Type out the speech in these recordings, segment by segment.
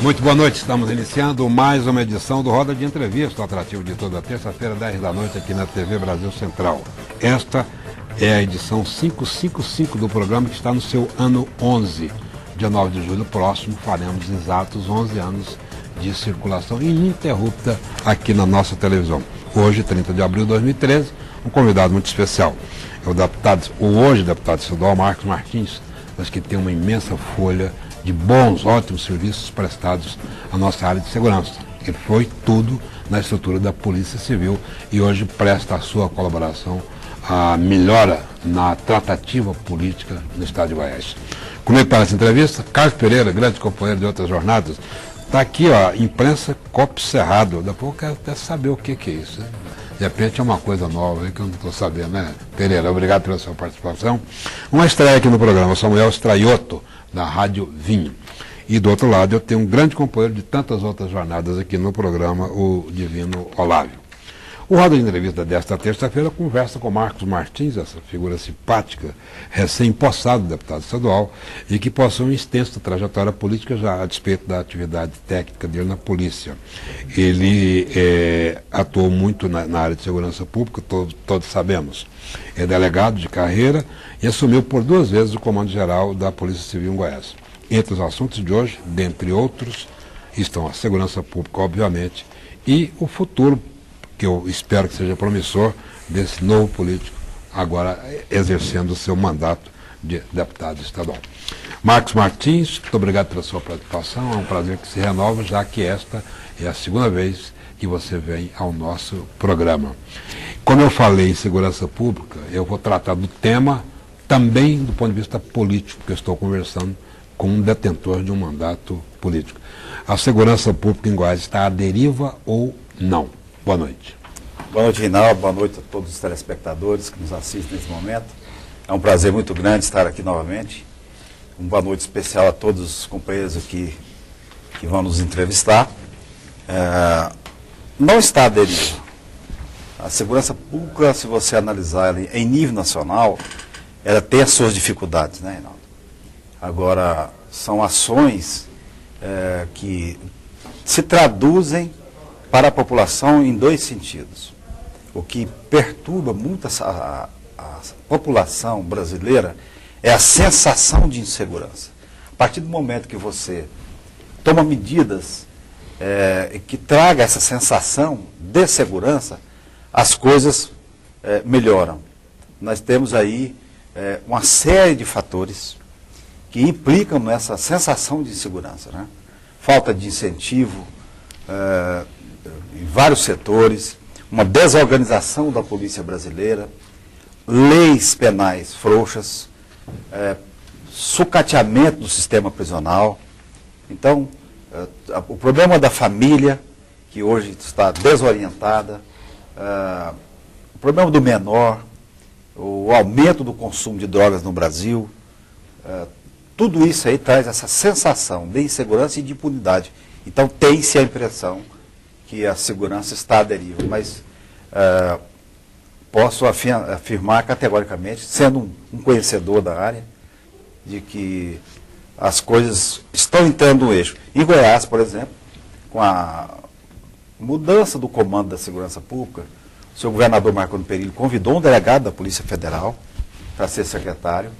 Muito boa noite, estamos iniciando mais uma edição do Roda de Entrevista, atrativo de toda terça-feira, 10 da noite, aqui na TV Brasil Central. Esta é a edição 555 do programa, que está no seu ano 11. Dia 9 de julho próximo, faremos exatos 11 anos de circulação ininterrupta aqui na nossa televisão. Hoje, 30 de abril de 2013, um convidado muito especial. É o hoje deputado estadual Marcos Martins, mas que tem uma imensa folha de bons, ótimos serviços prestados à nossa área de segurança. Ele foi tudo na estrutura da Polícia Civil e hoje presta a sua colaboração à melhora na tratativa política no estado de Goiás. Comigo para essa entrevista, Carlos Pereira, grande companheiro de outras jornadas. Está aqui, ó, imprensa copo cerrado. Daqui a pouco eu quero até saber o que é isso, né? De repente é uma coisa nova aí que eu não estou sabendo, né? Pereira, obrigado pela sua participação. Uma estreia aqui no programa, Samuel Straiotto, da Rádio Vinho. E do outro lado eu tenho um grande companheiro de tantas outras jornadas aqui no programa, o Divino Olávio. O Roda de Entrevista desta terça-feira conversa com Marcos Martins, essa figura simpática, recém-possado deputado estadual, e que possui uma extensa trajetória política já a despeito da atividade técnica dele na polícia. Ele atuou muito na área de segurança pública, todos sabemos. É delegado de carreira e assumiu por 2 vezes o comando geral da Polícia Civil em Goiás. Entre os assuntos de hoje, dentre outros, estão a segurança pública, obviamente, e o futuro, que eu espero que seja promissor, desse novo político, agora exercendo o seu mandato de deputado estadual. Marcos Martins, muito obrigado pela sua participação, é um prazer que se renova, já que esta é a segunda vez que você vem ao nosso programa. Como eu falei em segurança pública, eu vou tratar do tema também do ponto de vista político, porque eu estou conversando com um detentor de um mandato político. A segurança pública em Goiás está à deriva ou não? Boa noite. Boa noite, Reinaldo. Boa noite a todos os telespectadores que nos assistem nesse momento. É um prazer muito grande estar aqui novamente. Uma boa noite especial a todos os companheiros aqui que vão nos entrevistar. Não está à deriva. A segurança pública, se você analisar ela em nível nacional, ela tem as suas dificuldades, né, Reinaldo? Agora, são ações que se traduzem para a população em 2 sentidos. O que perturba muito a população brasileira é a sensação de insegurança. A partir do momento que você toma medidas que traga essa sensação de segurança, as coisas melhoram. Nós temos aí uma série de fatores que implicam nessa sensação de insegurança, né? Falta de incentivo em vários setores, uma desorganização da polícia brasileira, leis penais frouxas, sucateamento do sistema prisional. Então, o problema da família, que hoje está desorientada, o problema do menor, o aumento do consumo de drogas no Brasil, tudo isso aí traz essa sensação de insegurança e de impunidade. Então tem-se a impressão que a segurança está à deriva, mas posso afirmar categoricamente, sendo um conhecedor da área, de que as coisas estão entrando no eixo. Em Goiás, por exemplo, com a mudança do comando da segurança pública, o senhor governador Marconi Perillo convidou um delegado da Polícia Federal para ser secretário.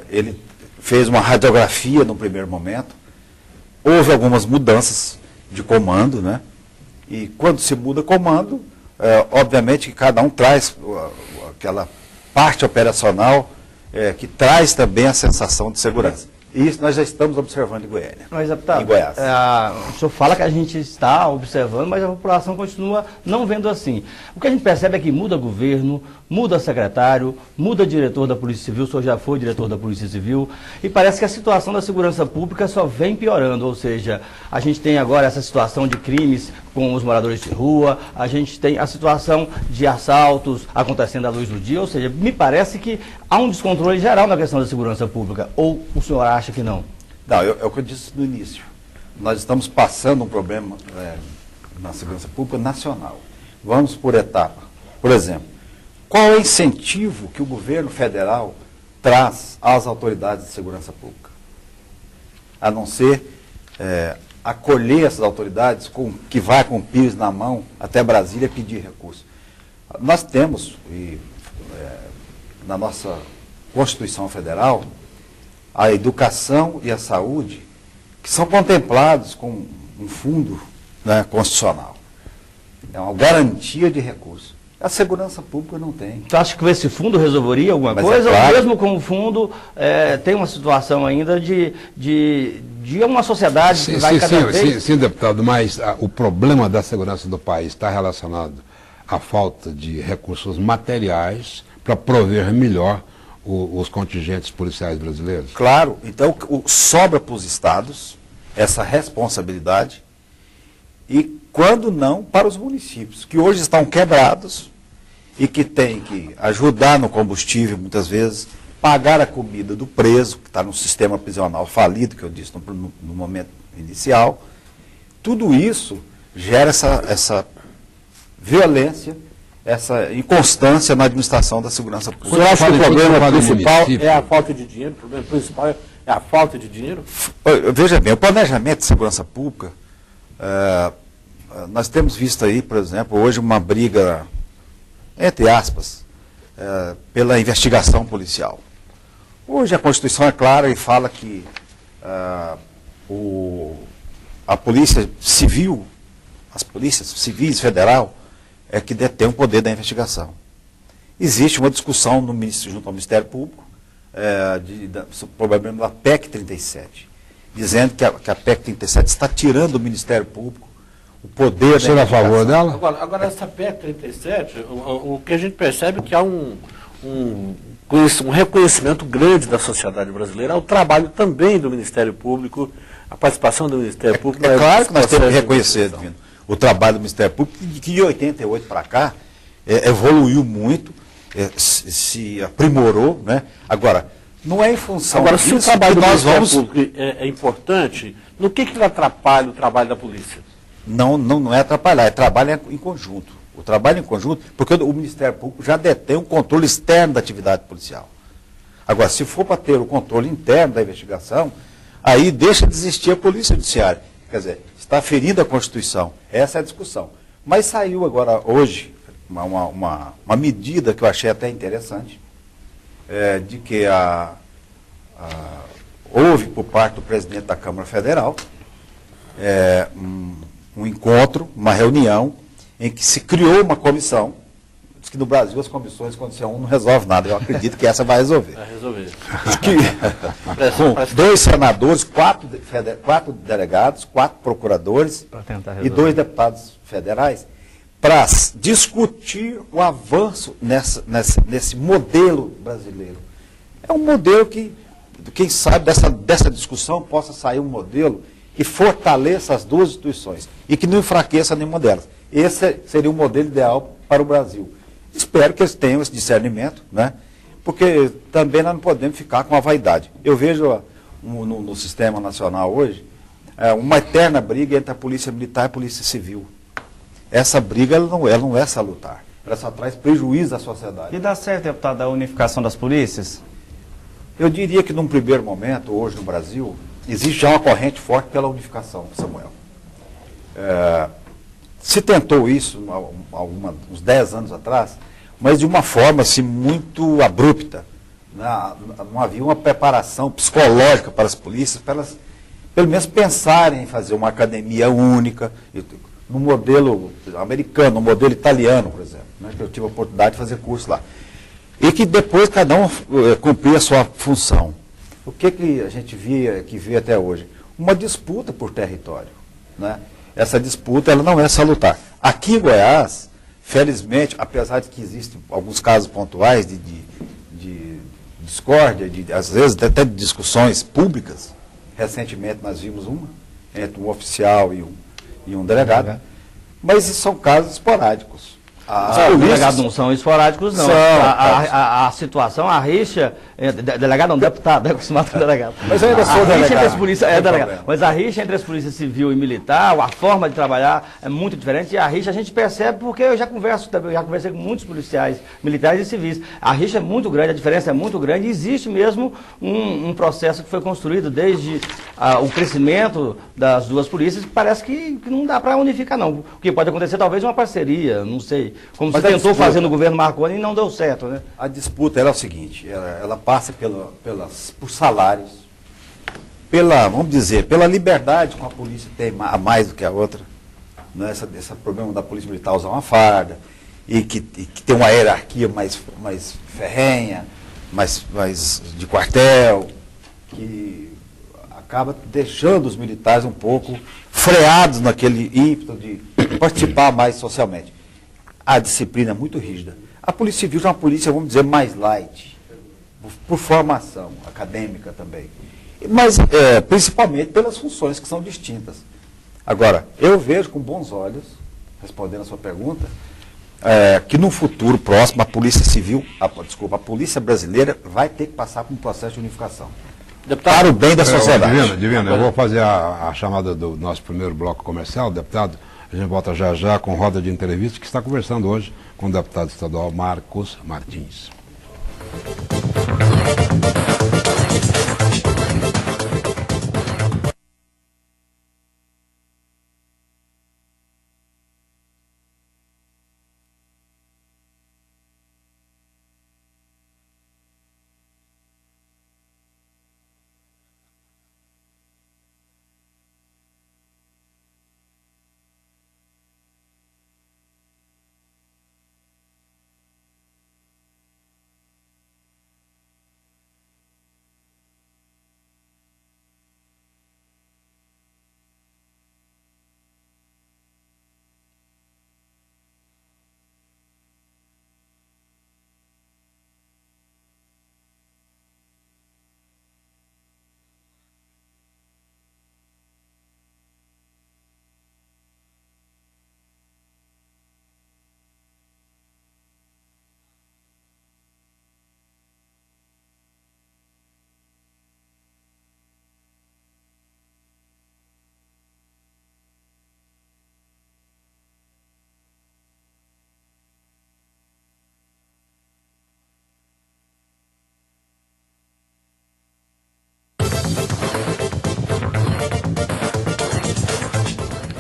Ele fez uma radiografia no primeiro momento. Houve algumas mudanças de comando, né? E quando se muda comando, obviamente que cada um traz aquela parte operacional que traz também a sensação de segurança. E isso nós já estamos observando em Goiânia. Mas, deputado, em Goiás. O senhor fala que a gente está observando, mas a população continua não vendo assim. O que a gente percebe é que muda governo, muda secretário, muda diretor da Polícia Civil, o senhor já foi diretor da Polícia Civil, e parece que a situação da segurança pública só vem piorando, ou seja, a gente tem agora essa situação de crimes com os moradores de rua, a gente tem a situação de assaltos acontecendo à luz do dia, ou seja, me parece que há um descontrole geral na questão da segurança pública, ou o senhor acha que não? Não, é o que eu disse no início. Nós estamos passando um problema na segurança pública nacional. Vamos por etapa. Por exemplo, qual é o incentivo que o governo federal traz às autoridades de segurança pública? A não ser acolher essas autoridades que vai com o pires na mão até Brasília pedir recurso. Nós temos, na nossa Constituição Federal, a educação e a saúde, que são contemplados com um fundo, né, constitucional. É uma garantia de recurso. A segurança pública não tem. Tu acha que esse fundo resolveria alguma Mas coisa? é claro. Ou mesmo com o fundo tem uma situação ainda de uma sociedade que vai cada vez... Sim, deputado, mas o problema da segurança do país está relacionado à falta de recursos materiais para prover melhor os contingentes policiais brasileiros? Claro. Então, sobra para os estados essa responsabilidade e, quando não, para os municípios, que hoje estão quebrados e que têm que ajudar no combustível, muitas vezes, pagar a comida do preso, que está no sistema prisional falido, que eu disse no momento inicial. Tudo isso gera essa violência, essa inconstância na administração da segurança pública. O senhor acha que o problema principal é a falta de dinheiro? O problema principal é a falta de dinheiro? Veja bem, o planejamento de segurança pública, nós temos visto aí, por exemplo, hoje uma briga, entre aspas, pela investigação policial. Hoje a Constituição é clara e fala que a Polícia Civil, as polícias civis federal, é que detém o poder da investigação. Existe uma discussão junto ao Ministério Público sobre o problema da PEC 37, dizendo que a PEC 37 está tirando do Ministério Público o poder da investigação. Você é a favor dela? Agora essa PEC 37, o que a gente percebe é que há um reconhecimento grande da sociedade brasileira ao trabalho também do Ministério Público, a participação do Ministério Público. É claro que nós temos que reconhecer o trabalho do Ministério Público, que de 88 para cá evoluiu muito, se aprimorou, né? Agora, não é em função Agora, se o trabalho do nós Ministério vamos... Público é importante, no que ele atrapalha o trabalho da polícia? Não é atrapalhar, é trabalho em conjunto. O trabalho em conjunto, porque o Ministério Público já detém um controle externo da atividade policial. Agora, se for para ter o controle interno da investigação, aí deixa de existir a Polícia Judiciária. Quer dizer, está ferindo a Constituição. Essa é a discussão. Mas saiu agora, hoje, uma medida que eu achei até interessante, de que houve por parte do presidente da Câmara Federal um encontro, uma reunião, em que se criou uma comissão. Diz que no Brasil as comissões, quando você não resolve nada. Eu acredito que essa vai resolver. Vai resolver. Com 2 senadores, 4 delegados, 4 procuradores e 2 deputados federais, para discutir o avanço nesse modelo brasileiro. É um modelo que, quem sabe, dessa discussão possa sair um modelo que fortaleça as duas instituições e que não enfraqueça nenhuma delas. Esse seria o modelo ideal para o Brasil. Espero que eles tenham esse discernimento, né? Porque também nós não podemos ficar com a vaidade. Eu vejo no sistema nacional hoje uma eterna briga entre a polícia militar e a polícia civil. Essa briga ela não é salutar. Ela só traz prejuízo à sociedade. E dá certo, deputado, a unificação das polícias? Eu diria que num primeiro momento, hoje no Brasil, existe já uma corrente forte pela unificação, Samuel. Se tentou isso uns 10 anos atrás, mas de uma forma assim, muito abrupta. Não havia uma preparação psicológica para as polícias, para elas, pelo menos, pensarem em fazer uma academia única, no modelo americano, no modelo italiano, por exemplo, né, que eu tive a oportunidade de fazer curso lá. E que depois cada um cumpria a sua função. O que a gente vê até hoje? Uma disputa por território, né? Essa disputa ela não é salutar. Aqui em Goiás, felizmente, apesar de que existem alguns casos pontuais de discórdia, às vezes até de discussões públicas, recentemente nós vimos uma, entre um oficial e um delegado, mas são casos esporádicos. Os delegados não são esporádicos, não. São, A situação, a rixa, delegado não, deputado, é acostumado com delegado. Mas eu ainda sou A rixa delegado. entre as polícias, Não tem delegado. problema. Mas a rixa entre as polícias civil e militar, a forma de trabalhar é muito diferente. E a rixa a gente percebe porque eu já conversei com muitos policiais, militares e civis. A rixa é muito grande, a diferença é muito grande. E existe mesmo um processo que foi construído desde o crescimento das duas polícias, que parece que não dá para unificar, não. O que pode acontecer talvez uma parceria, não sei. Como Mas se a tentou disputa- fazer no governo Marconi e não deu certo, né? A disputa ela é o seguinte, ela passa por salários, vamos dizer, pela liberdade que uma polícia tem a mais do que a outra. Né? Esse problema da polícia militar usar uma farda, e que tem uma hierarquia mais ferrenha, mais de quartel, que acaba deixando os militares um pouco freados naquele ímpeto de participar mais socialmente. A disciplina é muito rígida. A Polícia Civil é uma polícia, vamos dizer, mais light, por formação acadêmica também. Mas, principalmente, pelas funções que são distintas. Agora, eu vejo com bons olhos, respondendo a sua pergunta, que no futuro próximo a Polícia Civil, a Polícia Brasileira vai ter que passar por um processo de unificação. Para o bem da sociedade. Divino, eu vou fazer a chamada do nosso primeiro bloco comercial, deputado. A gente volta já com roda de entrevista, que está conversando hoje com o deputado estadual Marcos Martins.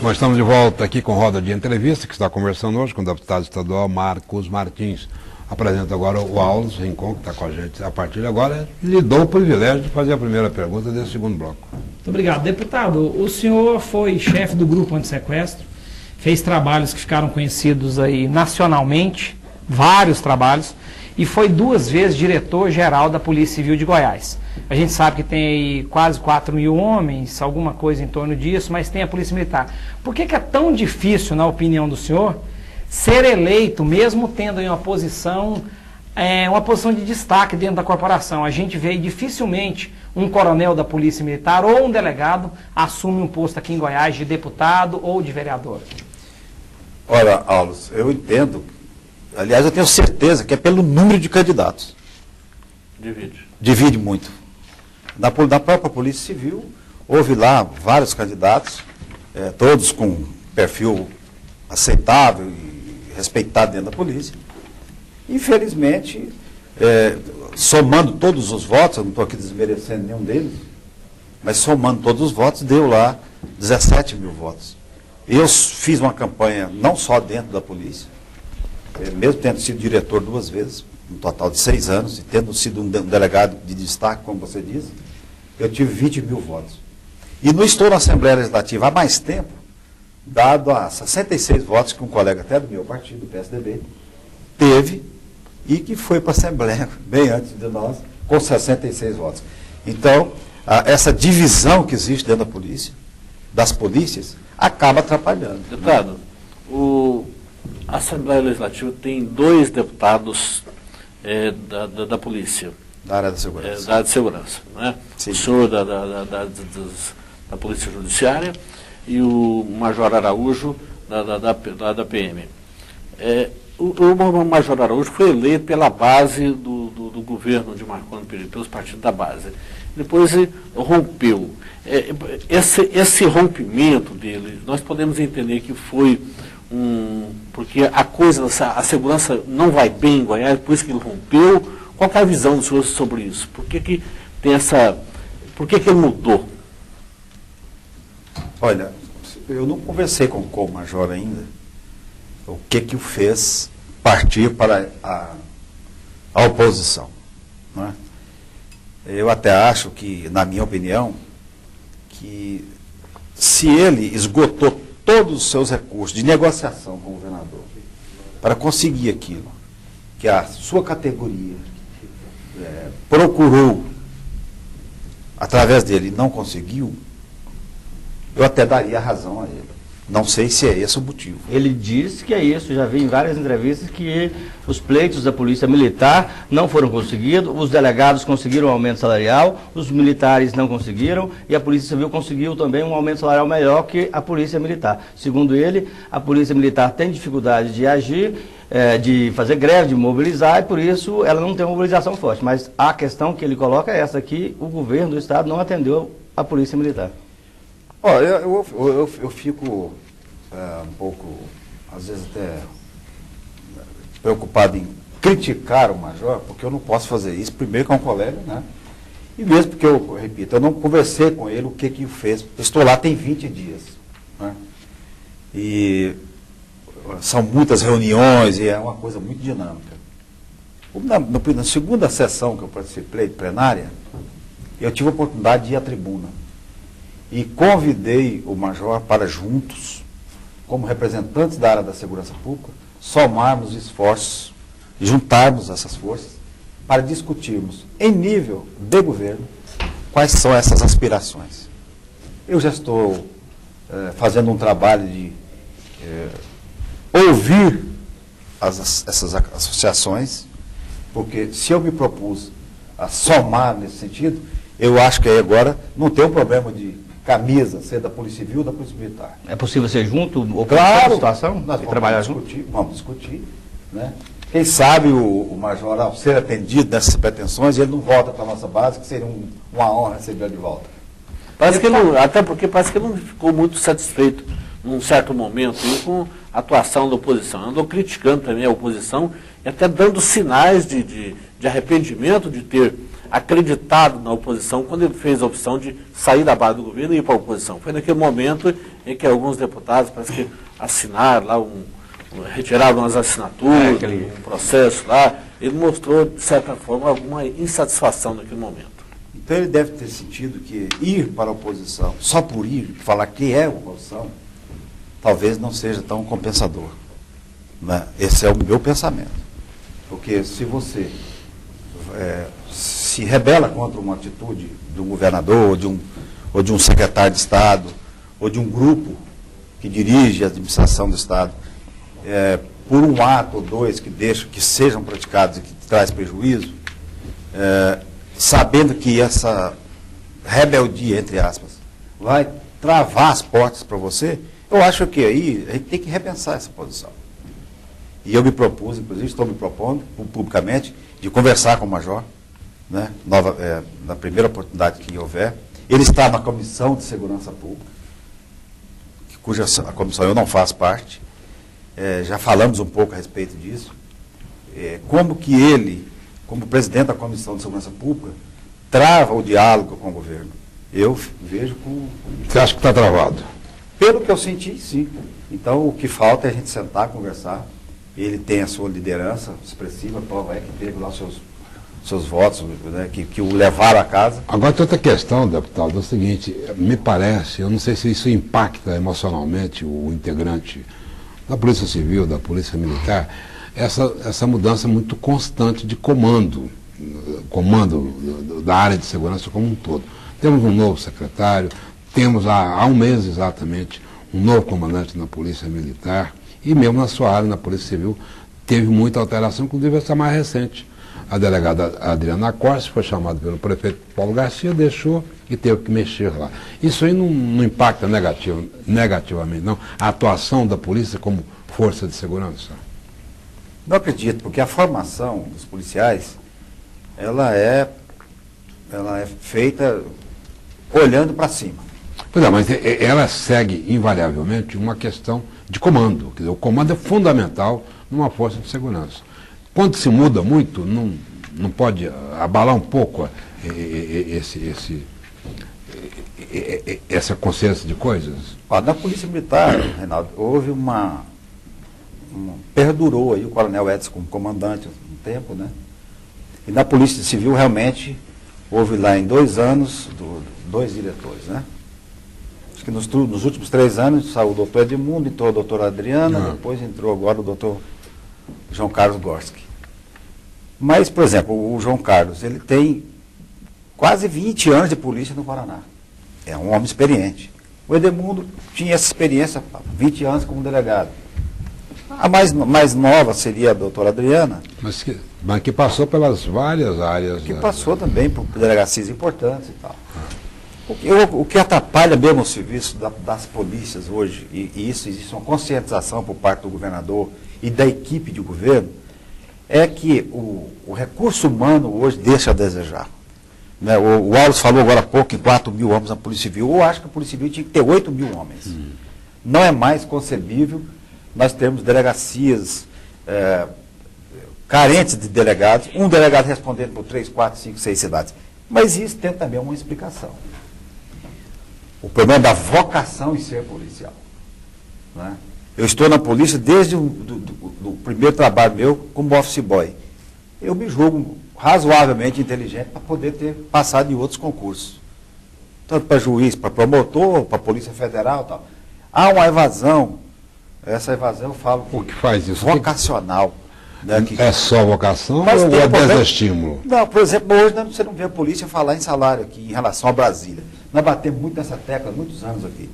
Nós estamos de volta aqui com roda de entrevista, que está conversando hoje com o deputado estadual Marcos Martins. Apresento agora o Aulos Rincon, que está com a gente a partir de agora. Lhe dou o privilégio de fazer a primeira pergunta desse segundo bloco. Muito obrigado. Deputado, o senhor foi chefe do grupo antissequestro, fez trabalhos que ficaram conhecidos aí nacionalmente, vários trabalhos, e foi 2 vezes diretor-geral da Polícia Civil de Goiás. A gente sabe que tem aí quase 4.000 homens, alguma coisa em torno disso, mas tem a Polícia Militar. Por que é tão difícil, na opinião do senhor, ser eleito, mesmo tendo em uma posição de destaque dentro da corporação? A gente vê dificilmente um coronel da Polícia Militar ou um delegado assume um posto aqui em Goiás de deputado ou de vereador. Olha, Aulos, eu entendo, aliás, eu tenho certeza que é pelo número de candidatos. Divide muito. Na própria Polícia Civil, houve lá vários candidatos, todos com perfil aceitável e respeitado dentro da polícia. Infelizmente, somando todos os votos, eu não estou aqui desmerecendo nenhum deles, mas somando todos os votos, deu lá 17 mil votos. Eu fiz uma campanha não só dentro da polícia, mesmo tendo sido diretor 2 vezes, um total de 6 anos, e tendo sido um delegado de destaque, como você diz, eu tive 20 mil votos. E não estou na Assembleia Legislativa há mais tempo, dado a 66 votos que um colega até do meu partido, do PSDB, teve e que foi para a Assembleia, bem antes de nós, com 66 votos. Então, essa divisão que existe dentro da polícia, das polícias, acaba atrapalhando. Deputado, a Assembleia Legislativa tem 2 deputados da polícia. Da área da segurança. Da área de segurança. Né? Sim. O senhor da Polícia Judiciária e o Major Araújo da PM. o Major Araújo foi eleito pela base do governo de Marconi Perillo, pelos partidos da base. Depois ele rompeu. Esse rompimento dele, nós podemos entender que foi porque a segurança não vai bem em Goiás, por isso que ele rompeu. Qual que é a visão do senhor sobre isso? Por que ele mudou? Olha, eu não conversei com o Major ainda o que o fez partir para a oposição. Não é? Eu até acho que, na minha opinião, que se ele esgotou todos os seus recursos de negociação com o governador para conseguir aquilo que a sua categoria procurou através dele e não conseguiu, eu até daria razão a ele. Não sei se é esse o motivo. Ele disse que é isso, já vi em várias entrevistas que os pleitos da Polícia Militar não foram conseguidos, os delegados conseguiram um aumento salarial, os militares não conseguiram e a Polícia Civil conseguiu também um aumento salarial melhor que a Polícia Militar. Segundo ele, a Polícia Militar tem dificuldade de agir, de fazer greve, de mobilizar e por isso ela não tem uma mobilização forte. Mas a questão que ele coloca é essa, que o governo do Estado não atendeu a Polícia Militar. Olha, eu fico um pouco, às vezes até preocupado em criticar o Major, porque eu não posso fazer isso, primeiro que é um colega, né? E mesmo porque, eu repito, eu não conversei com ele o que fez. Eu estou lá tem 20 dias. Né? E são muitas reuniões e é uma coisa muito dinâmica. Na segunda sessão que eu participei, plenária, eu tive a oportunidade de ir à tribuna. E convidei o Major para juntos, como representantes da área da segurança pública, somarmos esforços, juntarmos essas forças, para discutirmos, em nível de governo, quais são essas aspirações. Eu já estou fazendo um trabalho de ouvir essas associações, porque se eu me propus a somar nesse sentido, eu acho que aí agora não tem um problema de camisa, ser da Polícia Civil ou da Polícia Militar. É possível ser junto ou claro, a situação? Nós e trabalhar junto? Vamos discutir. Né? Quem sabe o Major, ao ser atendido nessas pretensões, ele não volta para a nossa base, que seria uma honra receber ele de volta. Até porque parece que ele não ficou muito satisfeito, num certo momento, com a atuação da oposição. Andou criticando também a oposição e até dando sinais de arrependimento de ter acreditado na oposição quando ele fez a opção de sair da base do governo e ir para a oposição. Foi naquele momento em que alguns deputados parece que assinaram lá, retiraram umas assinaturas, um processo lá. Ele mostrou, de certa forma, alguma insatisfação naquele momento. Então ele deve ter sentido que ir para a oposição, só por ir, falar que é oposição, talvez não seja tão compensador. Né? Esse é o meu pensamento. Porque se você se rebela contra uma atitude de um governador, ou de um secretário de Estado, ou de um grupo que dirige a administração do Estado, por um ato ou dois que sejam praticados e que traz prejuízo, sabendo que essa rebeldia, entre aspas, vai travar as portas para você, eu acho que aí a gente tem que repensar essa posição. E eu me propus, inclusive estou me propondo publicamente, de conversar com o Major, né, na primeira oportunidade que houver. Ele está na Comissão de Segurança Pública, cuja a comissão eu não faço parte. Já falamos um pouco a respeito disso. Como que ele, como presidente da Comissão de Segurança Pública, trava o diálogo com o governo. Eu vejo com... Você acha que está travado? Pelo que eu senti, sim. Então, o que falta é a gente sentar, conversar. Ele tem a sua liderança expressiva, a prova é que teve lá seus votos, né, que o levaram a casa. Agora tem outra questão, deputado, é o seguinte, me parece, eu não sei se isso impacta emocionalmente o integrante da Polícia Civil, da Polícia Militar, essa mudança muito constante de comando da área de segurança como um todo. Temos um novo secretário, temos há um mês exatamente um novo comandante na Polícia Militar, e mesmo na sua área, na Polícia Civil, teve muita alteração, inclusive essa mais recente. A delegada Adriana Corse foi chamada pelo prefeito Paulo Garcia, deixou e teve que mexer lá. Isso aí não impacta negativamente, não, a atuação da polícia como força de segurança? Não acredito, porque a formação dos policiais, ela é feita olhando para cima. Pois é, mas ela segue invariavelmente uma questão de comando. Quer dizer, o comando é fundamental numa força de segurança. Quando se muda muito, não pode abalar um pouco essa consciência de coisas? Ó, na Polícia Militar, Reinaldo, houve perdurou aí o Coronel Edson como comandante um tempo, né? E na Polícia Civil, realmente, houve lá em 2 anos, 2 diretores, né? Acho que nos últimos 3 anos saiu o doutor Edmundo, entrou a doutora Adriana, depois entrou agora o doutor João Carlos Gorski. Mas, por exemplo, o João Carlos, ele tem quase 20 anos de polícia no Paraná. É um homem experiente. O Edmundo tinha essa experiência, 20 anos como delegado. A mais nova seria a doutora Adriana. Mas que passou pelas várias áreas. Que passou também por delegacias importantes e tal. O que atrapalha mesmo o serviço das polícias hoje, e isso existe uma conscientização por parte do governador e da equipe de governo, é que o recurso humano hoje deixa a desejar. Né? O Wallace falou agora há pouco em 4 mil homens na Polícia Civil. Eu acho que a Polícia Civil tinha que ter 8 mil homens. Não é mais concebível nós termos delegacias carentes de delegados, um delegado respondendo por 3, 4, 5, 6 cidades. Mas isso tem também uma explicação. O problema da vocação em ser policial. Né? Eu estou na polícia desde do primeiro trabalho meu como office boy. Eu me julgo razoavelmente inteligente para poder ter passado em outros concursos. Tanto para juiz, para promotor, para Polícia Federal e tal. Há uma evasão. Essa evasão eu falo O que faz isso? vocacional. Né, que, É só vocação Mas ou tem é um problema- desestímulo? Não, por exemplo, hoje você não vê a polícia falar em salário aqui em relação a Brasília. Nós batemos muito nessa tecla há muitos anos aqui.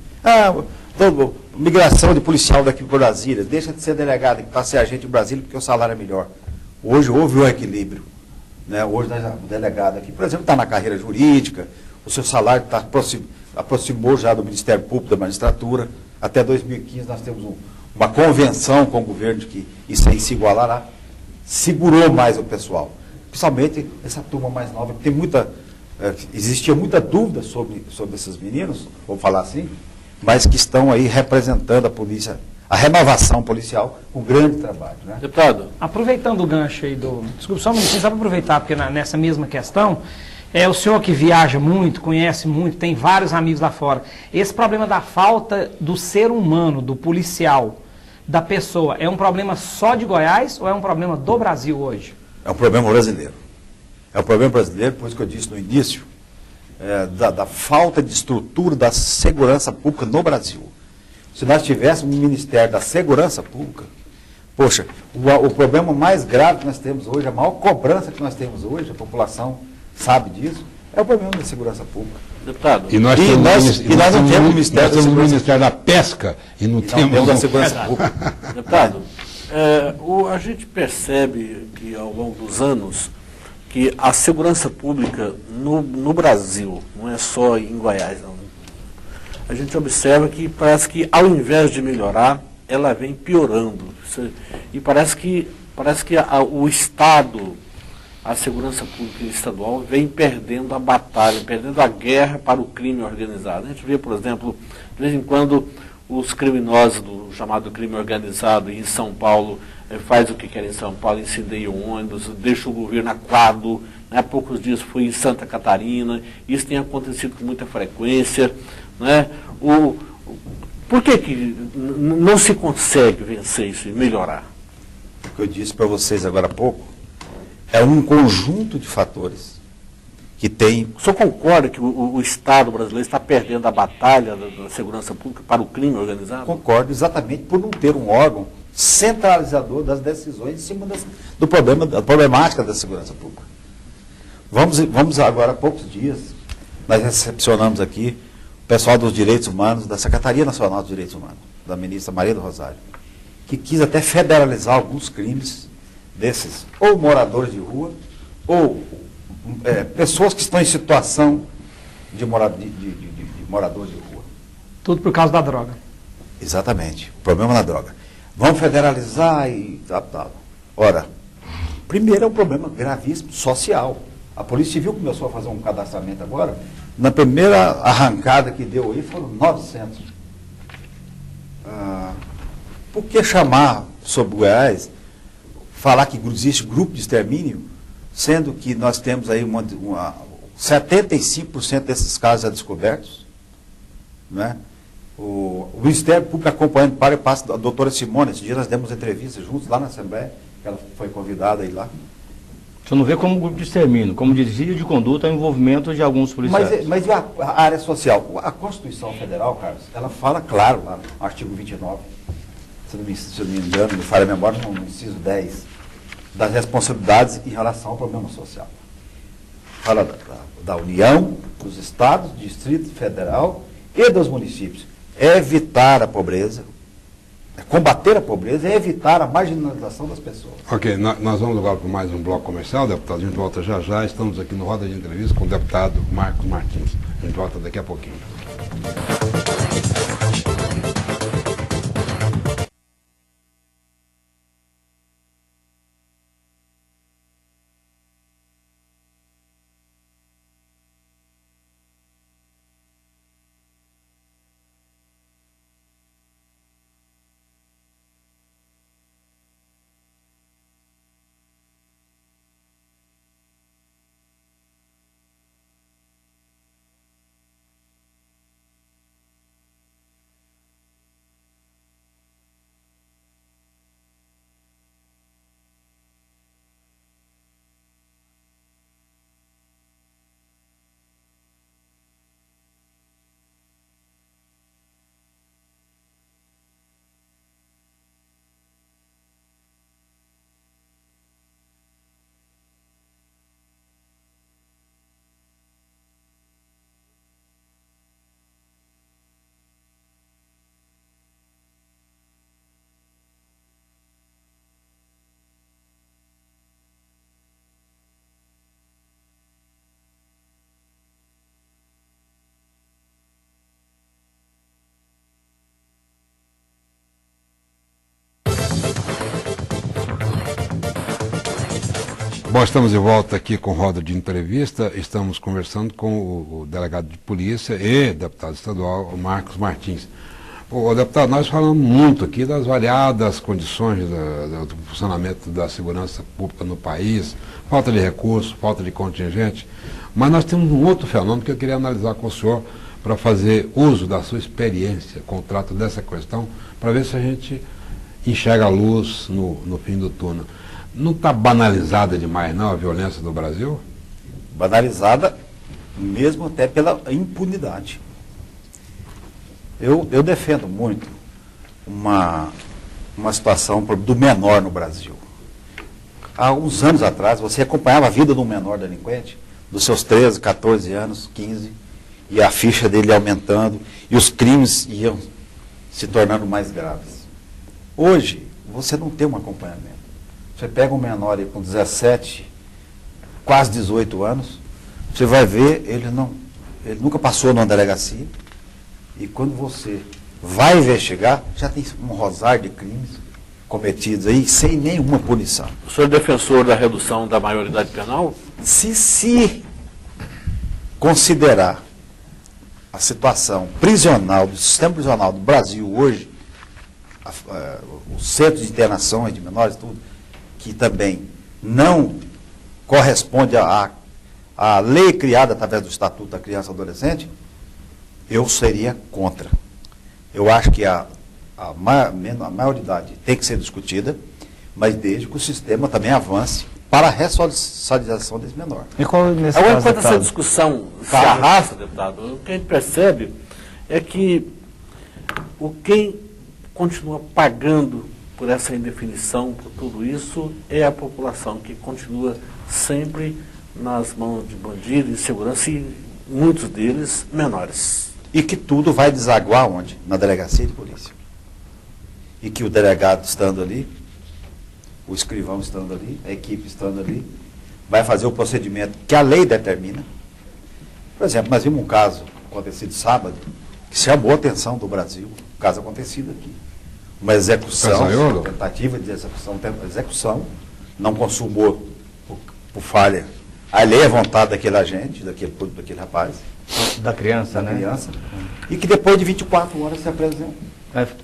Migração de policial daqui para Brasília, deixa de ser delegado para ser agente de Brasília porque o salário é melhor. Hoje houve um equilíbrio. Né? Hoje o delegado aqui, por exemplo, está na carreira jurídica, o seu salário aproximou já do Ministério Público, da magistratura. Até 2015 nós temos uma convenção com o governo de que isso aí se igualará. Segurou mais o pessoal. Principalmente essa turma mais nova, que tem existia muita dúvida sobre esses meninos, vou falar assim, mas que estão aí representando a polícia, a renovação policial, com grande trabalho. Né? Deputado, Aproveitando o gancho aí Desculpa, só um minutinho, só para aproveitar, porque nessa mesma questão, o senhor que viaja muito, conhece muito, tem vários amigos lá fora. Esse problema da falta do ser humano, do policial, da pessoa, é um problema só de Goiás ou é um problema do Brasil hoje? É um problema brasileiro. É um problema brasileiro, por isso que eu disse no início, da falta de estrutura da segurança pública no Brasil. Se nós tivéssemos um Ministério da Segurança Pública, poxa, o problema mais grave que nós temos hoje, a maior cobrança que nós temos hoje, a população sabe disso, é o problema da segurança pública. deputado, E nós não temos o Ministério da o Segurança Ministério da Pesca e não Não temos temos a um- segurança pública. deputado, a gente percebe que ao longo dos anos que a segurança pública no Brasil, não é só em Goiás, não. A gente observa que parece que ao invés de melhorar, ela vem piorando. E parece que o Estado, a segurança pública estadual, vem perdendo a batalha, perdendo a guerra para o crime organizado. A gente vê, por exemplo, de vez em quando os criminosos do chamado crime organizado em São Paulo faz o que quer em São Paulo, incendeia ônibus, deixa o governo aquado. Há poucos dias foi em Santa Catarina, isso tem acontecido com muita frequência. Né? Por que não se consegue vencer isso e melhorar? O que eu disse para vocês agora há pouco é um conjunto de fatores que tem. O senhor concorda que o Estado brasileiro está perdendo a batalha da segurança pública para o crime organizado? Concordo exatamente por não ter um órgão centralizador das decisões em cima da problemática da segurança pública. Vamos agora, há poucos dias, nós recepcionamos aqui o pessoal dos direitos humanos, da Secretaria Nacional dos Direitos Humanos, da ministra Maria do Rosário, que quis até federalizar alguns crimes desses, ou moradores de rua, ou pessoas que estão em situação de moradores de rua. Tudo por causa da droga. Exatamente, o problema da droga. Vamos federalizar e tal. Ora, primeiro é um problema gravíssimo social. A Polícia Civil começou a fazer um cadastramento agora. Na primeira arrancada que deu aí foram 900. Por que chamar sobre Goiás, falar que existe grupo de extermínio, sendo que nós temos aí 75% desses casos já descobertos? Né? O Ministério Público acompanhando para e passo da doutora Simone. Esse dia nós demos entrevista juntos lá na Assembleia, que ela foi convidada aí lá. Você não vê como grupo de extermínio, como desvio de conduta, o envolvimento de alguns policiais. Mas e a área social? A Constituição Federal, Carlos, ela fala claro lá no artigo 29, se eu não me engano, me falha a memória, no inciso 10, das responsabilidades em relação ao problema social. Fala da União, dos estados, Distrito Federal e dos municípios. É evitar a pobreza, combater a pobreza, é evitar a marginalização das pessoas. Ok, nós vamos agora para mais um bloco comercial, deputado. A gente volta já já. Estamos aqui no Roda de Entrevista com o deputado Marcos Martins. A gente volta daqui a pouquinho. Bom, estamos de volta aqui com roda de entrevista. Estamos conversando com o delegado de polícia e deputado estadual, o Marcos Martins. O deputado, nós falamos muito aqui das variadas condições do funcionamento da segurança pública no país, falta de recursos, falta de contingente, mas nós temos um outro fenômeno que eu queria analisar com o senhor para fazer uso da sua experiência com o trato dessa questão, para ver se a gente enxerga a luz no fim do túnel. Não está banalizada demais, não, a violência do Brasil? Banalizada, mesmo até pela impunidade. Eu defendo muito uma situação do menor no Brasil. Há uns anos atrás, você acompanhava a vida de um menor delinquente, dos seus 13, 14 anos, 15, e a ficha dele aumentando, e os crimes iam se tornando mais graves. Hoje, você não tem um acompanhamento. Você pega um menor aí com 17, quase 18 anos, você vai ver, ele nunca passou numa delegacia, e quando você vai investigar, já tem um rosário de crimes cometidos aí, sem nenhuma punição. O senhor é defensor da redução da maioridade penal? Se considerar a situação prisional, do sistema prisional do Brasil hoje, o centro de internação de menores, tudo, que também não corresponde à lei criada através do Estatuto da Criança e Adolescente, eu seria contra. Eu acho que a maioridade tem que ser discutida, mas desde que o sistema também avance para a ressocialização desse menor. E qual nesse Agora, caso, enquanto essa deputado? discussão se arrasta, deputado, o que a gente percebe é que quem continua pagando por essa indefinição, por tudo isso, é a população que continua sempre nas mãos de bandidos, de segurança, e muitos deles menores. E que tudo vai desaguar onde? Na delegacia de polícia. E que o delegado estando ali, o escrivão estando ali, a equipe estando ali, vai fazer o procedimento que a lei determina. Por exemplo, nós vimos um caso acontecido sábado, que chamou a atenção do Brasil, um caso acontecido aqui. Uma execução, Casaiolo? tentativa de execução, não consumou por falha alheia à vontade daquele agente, daquele rapaz, Da criança, da né? criança, e que depois de 24 horas se apresenta.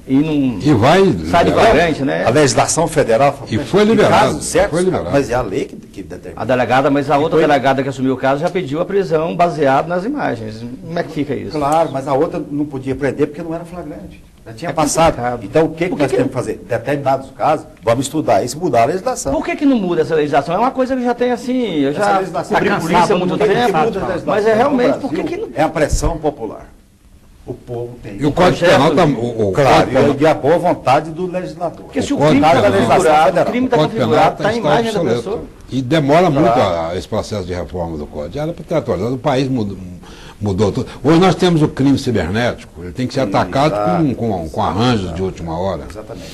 E não E vai. sai de liberar. flagrante, né? A legislação federal E foi liberado, casos certos, foi liberado. mas é a lei que determina. A delegada, mas a outra Depois- delegada que assumiu o caso já pediu a prisão baseado nas imagens. Como é que fica isso? Claro, mas a outra não podia prender porque não era flagrante. Já tinha É passado. complicado. Então, o que Por nós que temos que fazer? Determinados casos, vamos estudar isso e mudar a legislação. Por que não muda essa legislação? É uma coisa que já tem assim, eu Essa já legislação cobri tá polícia há cansado, muito todo mundo tempo, cansado, muda a legislação mas é no realmente, por Brasil, que não... É a pressão popular. O povo tem. E o Código projeto, Penal está. Claro, e a boa vontade do legislador. Porque se o Código crime está Penal- configurado, o crime está Código Penal configurado, está a está imagem da obsoleto. pessoa. E demora muito Claro. esse processo de reforma do Código. Era para ter atualizado. O país mudou tudo. Hoje nós temos o crime cibernético. Ele tem que ser atacado com arranjos de última hora. Exatamente.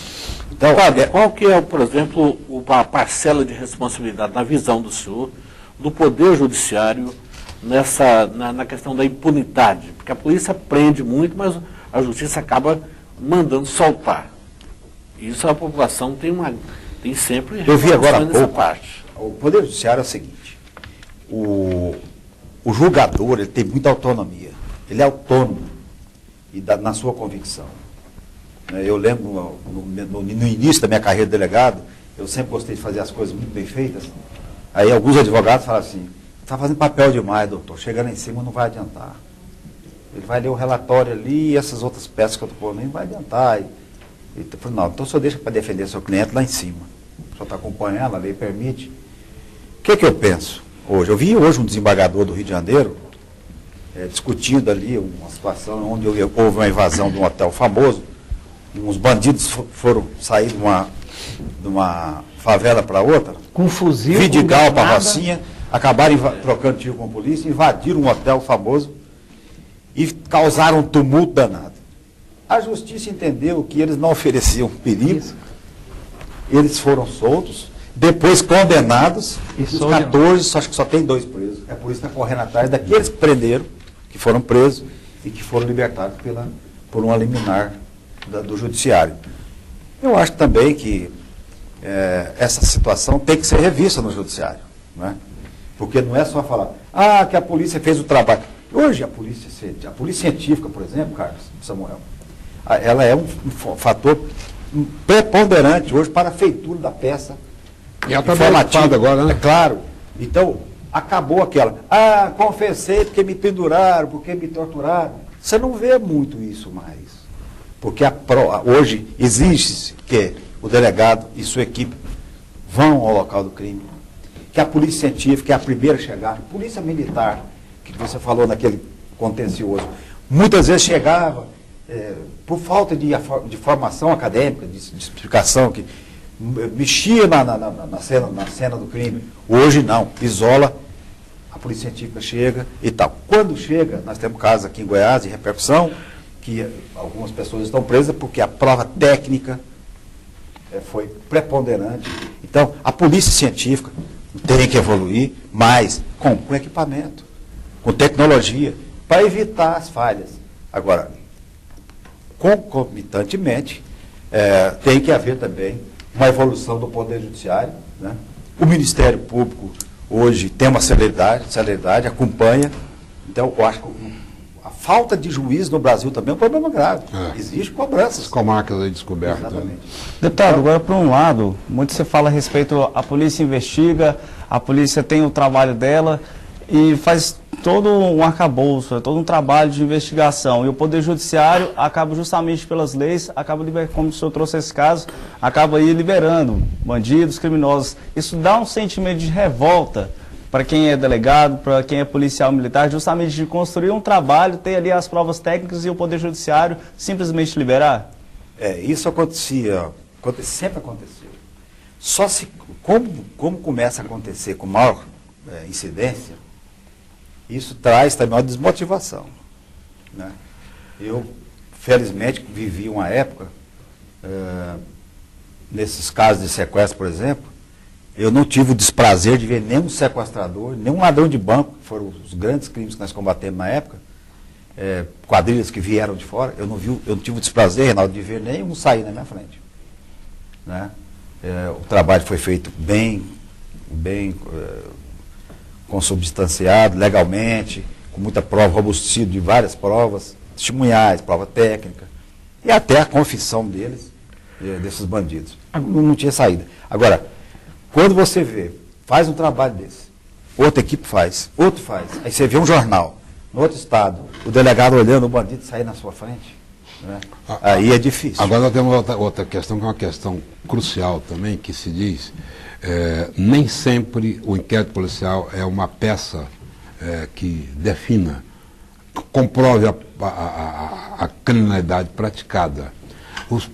Então, Deputado, qual que é, por exemplo, a parcela de responsabilidade, na visão do senhor, do Poder Judiciário na questão da impunidade? Porque a polícia prende muito, mas a justiça acaba mandando soltar. Isso a população tem sempre Eu vi agora há nessa pouco. parte. O Poder Judiciário é o seguinte, o julgador ele tem muita autonomia, ele é autônomo na sua convicção. Eu lembro, no início da minha carreira de delegado, eu sempre gostei de fazer as coisas muito bem feitas, aí alguns advogados falam assim, está fazendo papel demais, doutor, chega lá em cima não vai adiantar. Ele vai ler o relatório ali e essas outras peças que eu estou pondo, não vai adiantar. Eu falei, não, então o senhor deixa para defender seu cliente lá em cima. O senhor está acompanhando, a lei permite. O que eu penso hoje? Eu vi hoje um desembargador do Rio de Janeiro discutindo ali uma situação onde houve uma invasão de um hotel famoso, uns bandidos foram sair de uma favela para outra, Com fuzil, Vidigal com para granada. Rocinha, acabaram trocando tiro com a polícia, invadiram um hotel famoso e causaram um tumulto danado. A justiça entendeu que eles não ofereciam perigo, eles foram soltos, depois condenados, E os soltos. 14, acho que só tem 2 presos. A polícia está correndo atrás daqueles que prenderam, que foram presos e que foram libertados por um liminar do judiciário. Eu acho também que essa situação tem que ser revista no judiciário, né? Porque não é só falar, que a polícia fez o trabalho. Hoje a polícia científica, por exemplo, Carlos Samuel, ela é um fator preponderante hoje para a feitura da peça. E ela está bem ocupada agora, né? É claro. Então, acabou aquela, confessei porque me penduraram, porque me torturaram. Você não vê muito isso mais. Porque hoje exige que o delegado e sua equipe vão ao local do crime. Que a polícia científica é a primeira a chegar. Polícia militar, que você falou naquele contencioso, muitas vezes chegava por falta de formação acadêmica, de explicação, que mexia na cena do crime. Hoje não, isola, a polícia científica chega e tal. Quando chega, nós temos casos aqui em Goiás de repercussão, que algumas pessoas estão presas porque a prova técnica foi preponderante. Então, a polícia científica tem que evoluir, mas com equipamento, com tecnologia, para evitar as falhas. Agora, concomitantemente, tem que haver também uma evolução do Poder Judiciário, né? O Ministério Público hoje tem uma celeridade, acompanha. Então, eu acho que a falta de juiz no Brasil também é um problema grave. Existe cobranças. As comarcas aí descobertas. Exatamente. Deputado, agora por um lado, muito se fala a respeito, a polícia investiga, a polícia tem o trabalho dela e faz todo um arcabouço, todo um trabalho de investigação. E o Poder Judiciário acaba justamente pelas leis, como o senhor trouxe esse caso, acaba aí liberando bandidos, criminosos. Isso dá um sentimento de revolta para quem é delegado, para quem é policial militar, justamente de construir um trabalho, ter ali as provas técnicas e o Poder Judiciário simplesmente liberar? Isso sempre aconteceu. Só se, como começa a acontecer com maior incidência, isso traz também uma desmotivação, né? Eu, felizmente, vivi uma época, nesses casos de sequestro, por exemplo, eu não tive o desprazer de ver nenhum sequestrador, nenhum ladrão de banco, que foram os grandes crimes que nós combatemos na época, quadrilhas que vieram de fora, eu não tive o desprazer, Reinaldo, de ver nenhum sair na minha frente, né? O trabalho foi feito bem consubstanciado, legalmente, com muita prova, robustecido de várias provas, testemunhais, prova técnica, e até a confissão deles, desses bandidos. Não tinha saída. Agora, quando você vê, faz um trabalho desse, outra equipe faz, outro faz, aí você vê um jornal, no outro estado, o delegado olhando o bandido sair na sua frente, né? Aí é difícil. Agora nós temos outra questão, que é uma questão crucial também, que se diz, nem sempre o inquérito policial é uma peça que defina, comprove a criminalidade praticada.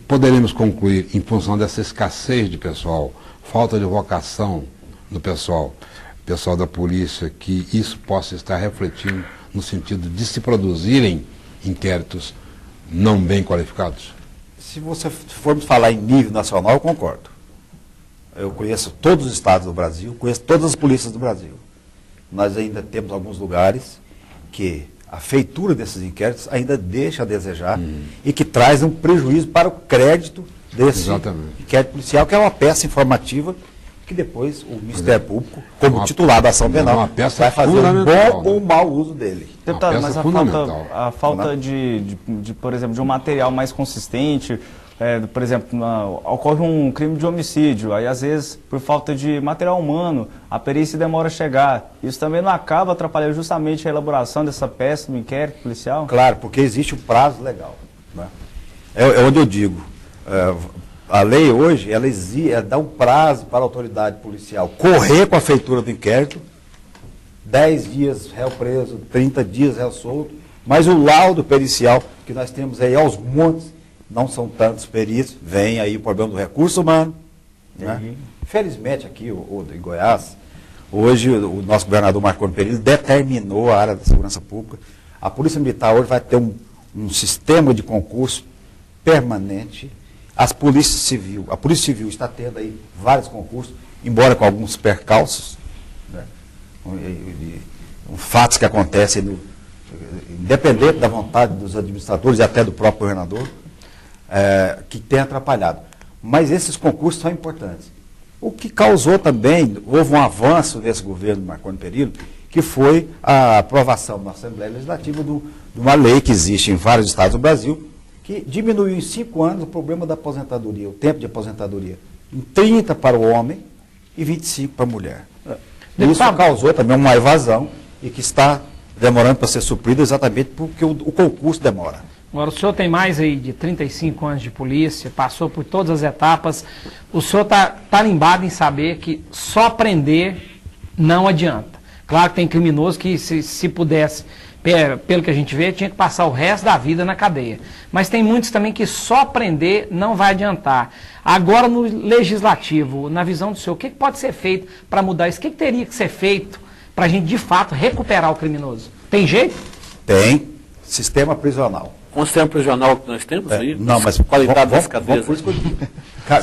Poderemos concluir, em função dessa escassez de pessoal, falta de vocação do pessoal da polícia, que isso possa estar refletindo no sentido de se produzirem inquéritos não bem qualificados? Se você formos falar em nível nacional, eu concordo. Eu conheço todos os estados do Brasil, conheço todas as polícias do Brasil. Nós ainda temos alguns lugares que a feitura desses inquéritos ainda deixa a desejar e que traz um prejuízo para o crédito desse inquérito policial, que é uma peça informativa que depois o Ministério Público, como titular da ação penal, vai fazer um bom ou mau uso dele. Deputado, mas a falta de, por exemplo, de um material mais consistente, por exemplo, ocorre um crime de homicídio, aí às vezes, por falta de material humano, a perícia demora a chegar. Isso também não acaba atrapalhando justamente a elaboração dessa peça do inquérito policial? Claro, porque existe um prazo legal, né? É onde eu digo, a lei hoje, ela dá um prazo para a autoridade policial correr com a feitura do inquérito, 10 dias réu preso, 30 dias réu solto, mas o laudo pericial que nós temos aí aos montes, não são tantos peritos, vem aí o problema do recurso humano, né? Infelizmente aqui em Goiás, hoje o nosso governador Marconi Perillo determinou a área da segurança pública. A Polícia Militar hoje vai ter um sistema de concurso permanente. A Polícia Civil está tendo aí vários concursos, embora com alguns percalços, né? Fatos que acontecem, independente da vontade dos administradores e até do próprio governador, que tem atrapalhado. Mas esses concursos são importantes. O que causou também, houve um avanço nesse governo do Marconi Perillo, que foi a aprovação na Assembleia Legislativa de uma lei que existe em vários estados do Brasil, que diminuiu em 5 anos o problema da aposentadoria, o tempo de aposentadoria, em 30 para o homem e 25 para a mulher. Isso causou também uma evasão e que está demorando para ser suprido exatamente porque o concurso demora. Agora, o senhor tem mais aí de 35 anos de polícia, passou por todas as etapas, o senhor está tarimbado em saber que só prender não adianta. Claro que tem criminoso que, se pudesse, pelo que a gente vê, tinha que passar o resto da vida na cadeia. Mas tem muitos também que só prender não vai adiantar. Agora, no legislativo, na visão do senhor, o que pode ser feito para mudar isso? O que teria que ser feito para a gente, de fato, recuperar o criminoso? Tem jeito? Tem. Sistema prisional. Com o sistema prisional que nós temos aí? Não, mas qualidade das cadeias.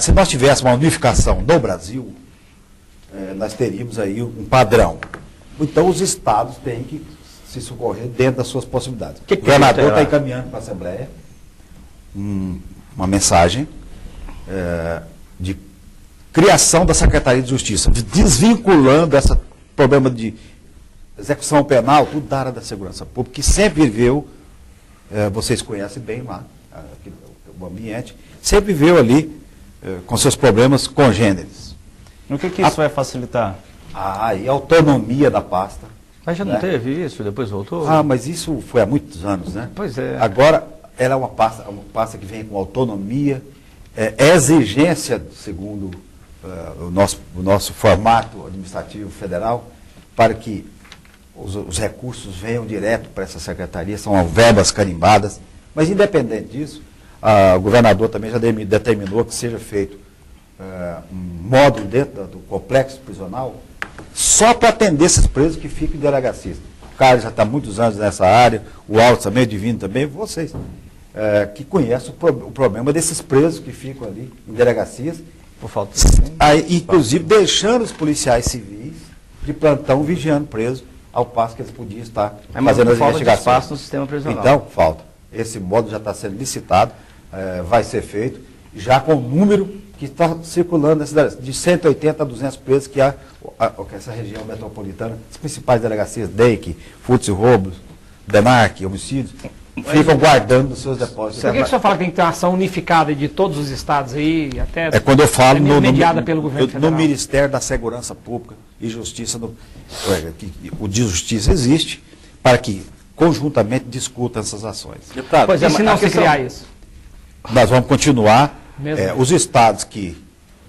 Se nós tivéssemos uma unificação no Brasil, nós teríamos aí um padrão. Então, os estados têm que se socorrer dentro das suas possibilidades. O governador está encaminhando para a Assembleia uma mensagem de criação da Secretaria de Justiça, desvinculando esse problema de execução penal, tudo da área da segurança pública, que sempre viveu, vocês conhecem bem lá, aqui, o ambiente, sempre viveu ali com seus problemas congêneres. O que isso vai facilitar? E a autonomia da pasta. Mas já não teve isso, depois voltou? Mas isso foi há muitos anos, né? Pois é. Agora, ela é uma pasta que vem com autonomia, exigência, segundo o nosso formato administrativo federal, para que os recursos venham direto para essa secretaria, são verbas carimbadas, mas independente disso, o governador também já determinou que seja feito um módulo dentro do complexo prisional, só para atender esses presos que ficam em delegacias. O Carlos já está há muitos anos nessa área, o Alto também, o Divino também, vocês, que conhecem o problema desses presos que ficam ali em delegacias, por falta de inclusive deixando os policiais civis de plantão vigiando presos, ao passo que eles podiam estar fazendo as investigações. Espaço no sistema prisional. Então, falta. Esse módulo já está sendo licitado, vai ser feito, já com o número que está circulando nessa cidade, de 180 a 200 presos que há essa região metropolitana, as principais delegacias, DEIC, Furtos e Roubos, DENARC, homicídios, ficam guardando nos seus depósitos. Por que o senhor fala que tem que ter uma ação unificada de todos os estados aí, até É quando eu falo mediada pelo governo no federal? Ministério da Segurança Pública e Justiça, o de Justiça existe, para que conjuntamente discutam essas ações. Deputado, Pois E se não a se questão- criar isso? Nós vamos continuar, Mesmo. os estados que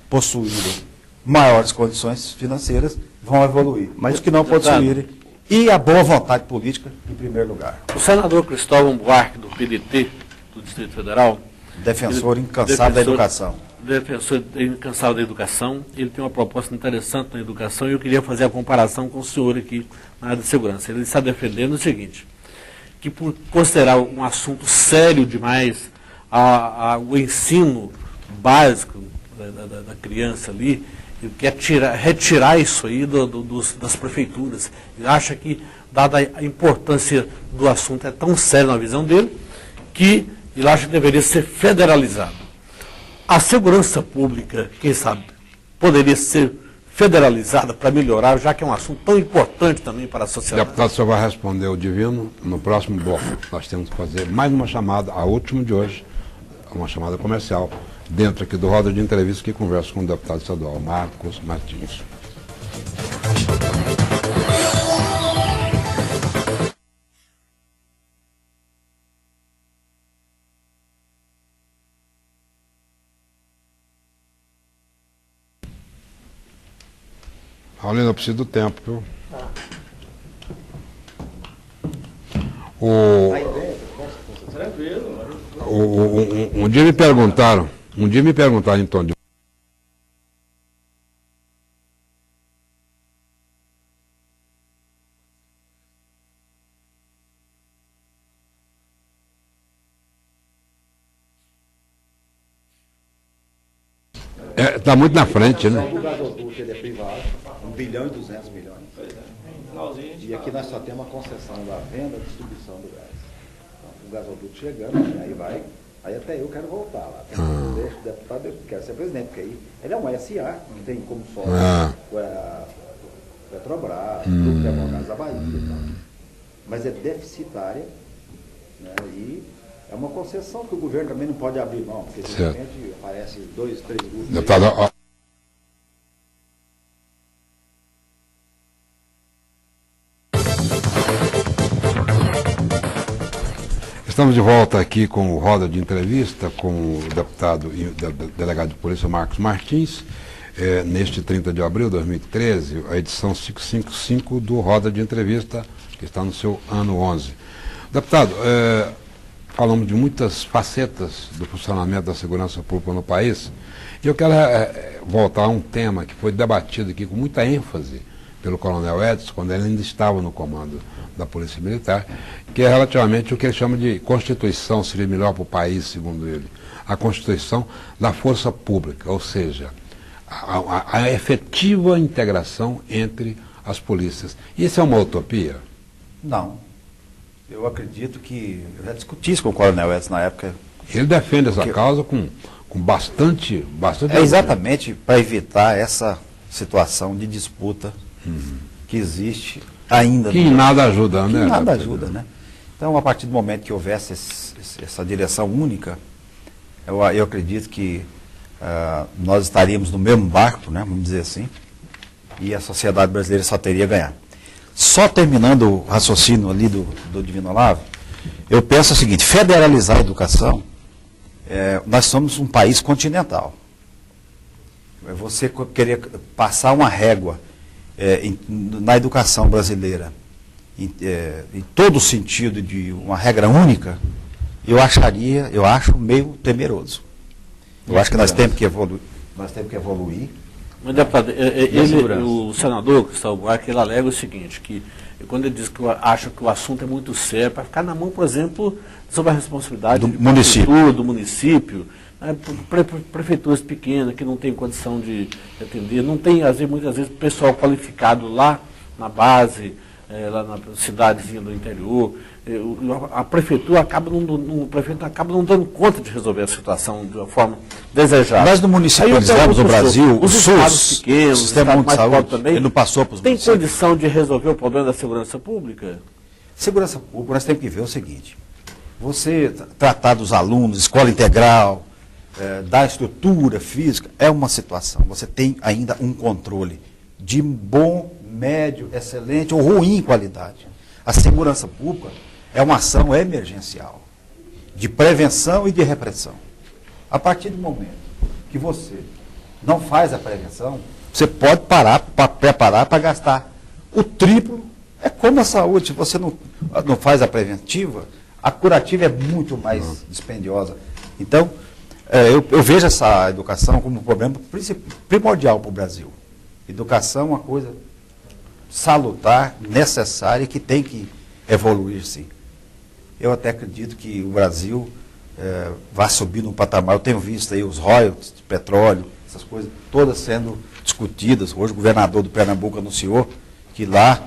possuírem maiores condições financeiras vão evoluir, mas os que não deputado, possuírem, e a boa vontade política em primeiro lugar. o senador Cristóvão Buarque, do PDT, do Distrito Federal, Defensor incansável da educação. Defensor incansável da educação, ele tem uma proposta interessante na educação e eu queria fazer a comparação com o senhor aqui na área de segurança. Ele está defendendo o seguinte, que por considerar um assunto sério demais o ensino básico da criança ali, ele quer retirar isso aí das prefeituras. Ele acha que, dada a importância do assunto, é tão sério na visão dele, que ele acha que deveria ser federalizado. A segurança pública, quem sabe, poderia ser federalizada para melhorar, já que é um assunto tão importante também para a sociedade. Deputado, o senhor vai responder o Divino no próximo bloco. Nós temos que fazer mais uma chamada, a última de hoje, uma chamada comercial, dentro aqui do Roda de Entrevista, que conversa com o deputado estadual Marcos Martins. Paulino, eu preciso do tempo, viu? Um dia me perguntaram, em tom de... Está muito na frente, né? O gasoduto ele é privado, 1 bilhão e 200 milhões. E aqui nós só temos a concessão da venda e distribuição do gás. Então, o gasoduto chegando, aí até eu quero voltar lá. Deixo o deputado, eu quero ser presidente, porque aí ele é um SA, que tem como sócio a Petrobras, tudo que é o gás da Bahia. Então. Mas é deficitária, né, e é uma concessão que o governo também não pode abrir mão, porque de repente aparece 2, 3 grupos. Deputado, ó. Estamos de volta aqui com o Roda de Entrevista com o deputado e delegado de polícia Marcos Martins, neste 30 de abril de 2013, a edição 555 do Roda de Entrevista, que está no seu ano 11. Deputado, falamos de muitas facetas do funcionamento da segurança pública no país, e eu quero voltar a um tema que foi debatido aqui com muita ênfase pelo Coronel Edson, quando ele ainda estava no comando da Polícia Militar, que é relativamente o que ele chama de Constituição, seria melhor para o país, segundo ele, a Constituição da Força Pública, ou seja, a efetiva integração entre as polícias. Isso é uma utopia? Não. Eu acredito que... Eu já discuti isso com o Coronel Edson na época. Ele defende essa causa com bastante... É exatamente para evitar essa situação de disputa que existe ainda. Que nada ajuda, que né? nada ajuda, né? Então, a partir do momento que houvesse essa direção única, eu acredito que nós estaríamos no mesmo barco, né, vamos dizer assim, e a sociedade brasileira só teria a ganhar. Só terminando o raciocínio ali do Divino Olavo, eu penso o seguinte: federalizar a educação, nós somos um país continental. Você querer passar uma régua na educação brasileira, em todo o sentido de uma regra única, eu acho meio temeroso. Eu acho que nós temos que evoluir. Mas, deputado, o senador Cristóvão Buarque, ele alega o seguinte, que quando ele diz que acha que o assunto é muito sério, para ficar na mão, por exemplo, sobre a responsabilidade do município, né, prefeituras pequenas que não têm condição de atender, não tem, muitas vezes, pessoal qualificado lá na base, lá na cidadezinha do interior, a prefeitura acaba o prefeito acaba não dando conta de resolver a situação de uma forma desejada. Nós não municipalizamos no Brasil o os estados SUS, pequenos, o sistema os estados de mais pobres saúde, também, ele não passou para os tem municípios. condição de resolver o problema da segurança pública? Segurança pública, nós temos que ver o seguinte, você tratar dos alunos, escola integral, da estrutura física, é uma situação. Você tem ainda um controle de bom, médio, excelente ou ruim qualidade. A segurança pública é uma ação emergencial, de prevenção e de repressão. A partir do momento que você não faz a prevenção, você pode preparar para gastar o triplo. É como a saúde, se você não faz a preventiva, a curativa é muito mais dispendiosa. Então, eu vejo essa educação como um problema primordial para o Brasil. Educação é uma coisa salutar, necessária, que tem que evoluir, sim. Eu até acredito que o Brasil vai subir no patamar. Eu tenho visto aí os royalties de petróleo, essas coisas, todas sendo discutidas. Hoje o governador do Pernambuco anunciou que lá,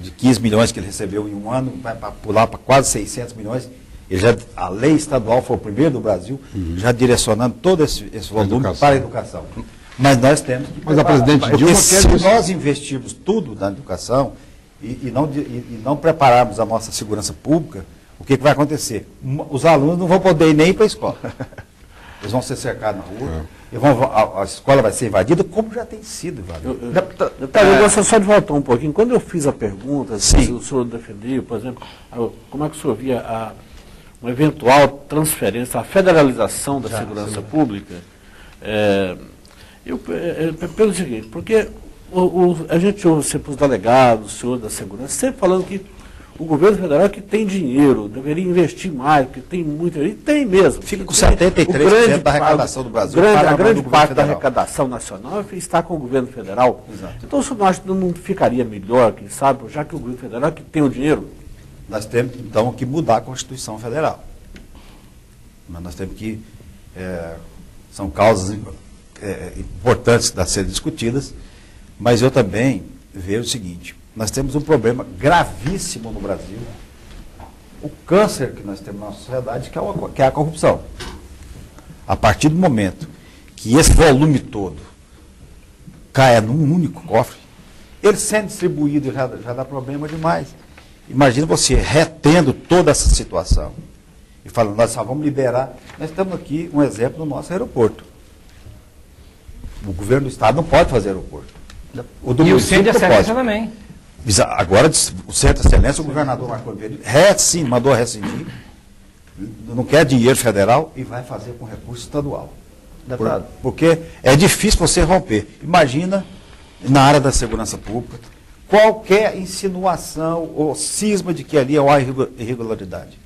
de 15 milhões que ele recebeu em um ano, vai pular para quase 600 milhões. A lei estadual foi o primeiro do Brasil, já direcionando todo esse volume para a educação. Mas nós temos que Mas a presidente Dilma quer se nós investirmos tudo na educação e não prepararmos a nossa segurança pública, o que vai acontecer? Os alunos não vão poder ir nem para a escola. Eles vão ser cercados na rua, a escola vai ser invadida, como já tem sido invadida. Eu gosto só de voltar um pouquinho. Quando eu fiz a pergunta, se o senhor defendia, por exemplo, como é que o senhor via uma eventual transferência, a federalização da segurança pública, pelo seguinte, porque a gente ouve sempre os delegados, o senhor da segurança, sempre falando que o governo federal que tem dinheiro, deveria investir mais, porque tem muito dinheiro, e tem mesmo. Fica com 73% da arrecadação do Brasil. A grande parte da arrecadação nacional está com o governo federal. Exato. Então, o senhor não acha que não ficaria melhor, quem sabe, já que o governo federal que tem o dinheiro? Nós temos, então, que mudar a Constituição Federal. Mas nós temos que... são causas importantes a serem discutidas, mas eu também vejo o seguinte, nós temos um problema gravíssimo no Brasil, o câncer que nós temos na nossa sociedade, que é a corrupção. A partir do momento que esse volume todo caia num único cofre, ele sendo distribuído já dá problema demais. Imagina você retendo toda essa situação e falando, nós só vamos liberar. Nós estamos aqui, um exemplo, no nosso aeroporto. O governo do Estado não pode fazer aeroporto. E o Centro de Excelência também. Agora, o Centro de Excelência, o governador Marconi Perillo mandou rescindir, não quer dinheiro federal e vai fazer com recurso estadual. Porque é difícil você romper. Imagina, na área da segurança pública, qualquer insinuação ou cisma de que ali há irregularidade.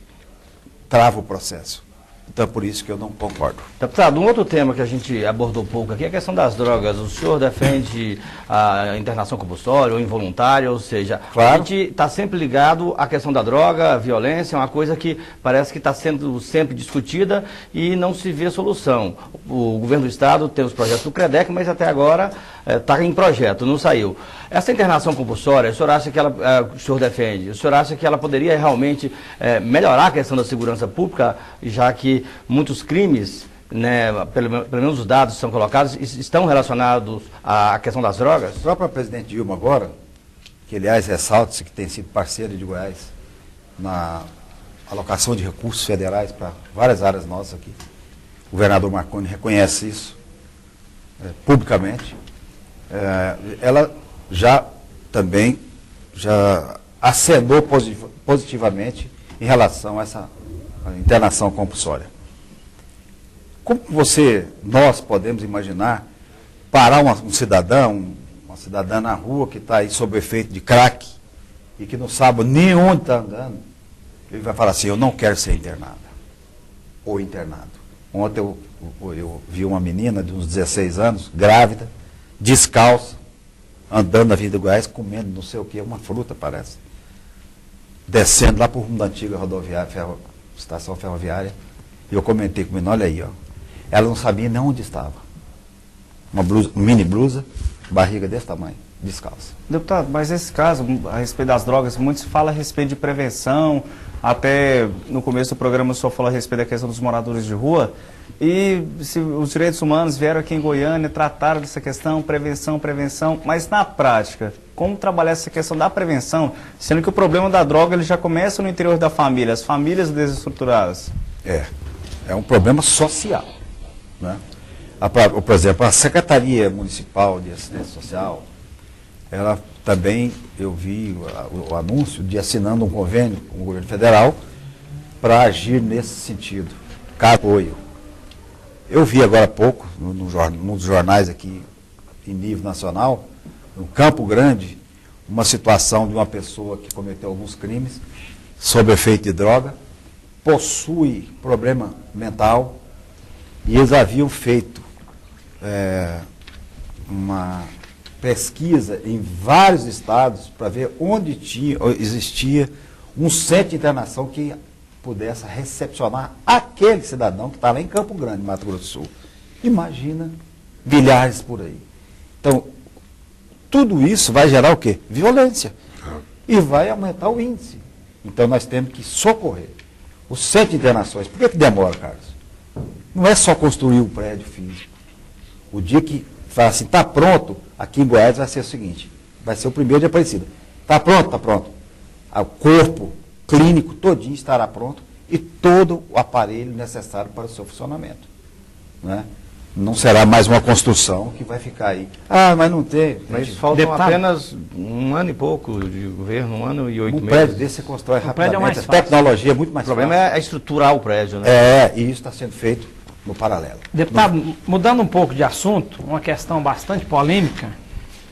Trava o processo. Então é por isso que eu não concordo. Deputado, um outro tema que a gente abordou pouco aqui é a questão das drogas. O senhor defende a internação compulsória ou involuntária, ou seja, claro. A gente está sempre ligado à questão da droga, a violência, é uma coisa que parece que está sendo sempre discutida e não se vê solução. O governo do Estado tem os projetos do CREDEC, mas até agora está em projeto, não saiu. Essa internação compulsória, o senhor acha que o senhor defende, o senhor acha que ela poderia realmente melhorar a questão da segurança pública, já que muitos crimes, né, pelo menos os dados que são colocados, estão relacionados à questão das drogas? A própria presidente Dilma agora, que aliás ressalta-se que tem sido parceira de Goiás na alocação de recursos federais para várias áreas nossas aqui. O governador Marconi reconhece isso publicamente. Ela já acenou positivamente em relação a essa internação compulsória. Como nós podemos imaginar parar um cidadão, uma cidadã na rua que está aí sob o efeito de crack e que não sabe nem onde está andando, ele vai falar assim, eu não quero ser internada ou internado. Ontem eu vi uma menina de uns 16 anos, grávida, descalça, andando na Avenida Goiás, comendo não sei o que, uma fruta parece, descendo lá por rumo da antiga rodoviária, estação ferroviária, e eu comentei com a menina, olha aí, ó, ela não sabia nem onde estava. Uma mini blusa, barriga desse tamanho. descalça. Deputado, mas esse caso, a respeito das drogas, muito se fala a respeito de prevenção, até no começo do programa o senhor falou a respeito da questão dos moradores de rua, e se os direitos humanos vieram aqui em Goiânia, trataram dessa questão, prevenção, mas na prática, como trabalhar essa questão da prevenção, sendo que o problema da droga ele já começa no interior da família, as famílias desestruturadas? É um problema social, né? Por exemplo, a Secretaria Municipal de Assistência Social, ela também, eu vi o anúncio de assinando um convênio com o governo federal para agir nesse sentido, apoio. Eu vi agora há pouco, nos jornais aqui em nível nacional, no Campo Grande, uma situação de uma pessoa que cometeu alguns crimes sob efeito de droga, possui problema mental, e eles haviam feito uma pesquisa em vários estados para ver onde existia um centro de internação que pudesse recepcionar aquele cidadão que está lá em Campo Grande, Mato Grosso do Sul. Imagina milhares por aí. Então, tudo isso vai gerar o quê? Violência. E vai aumentar o índice. Então, nós temos que socorrer. O centro de internações, por que demora, Carlos? Não é só construir o prédio físico. O dia que fala assim, está pronto, aqui em Goiás vai ser o seguinte, vai ser o primeiro de Aparecida. Está pronto? Está pronto. O corpo clínico todinho estará pronto e todo o aparelho necessário para o seu funcionamento. Né? Não será mais uma construção que vai ficar aí. Ah, mas não tem. Mas faltam apenas um ano e pouco de governo, 1 ano e 8 meses. Um prédio desse você constrói rapidamente. A tecnologia é muito mais fácil. O problema é estruturar o prédio, né? E isso está sendo feito no paralelo. Deputado, mudando um pouco de assunto, uma questão bastante polêmica,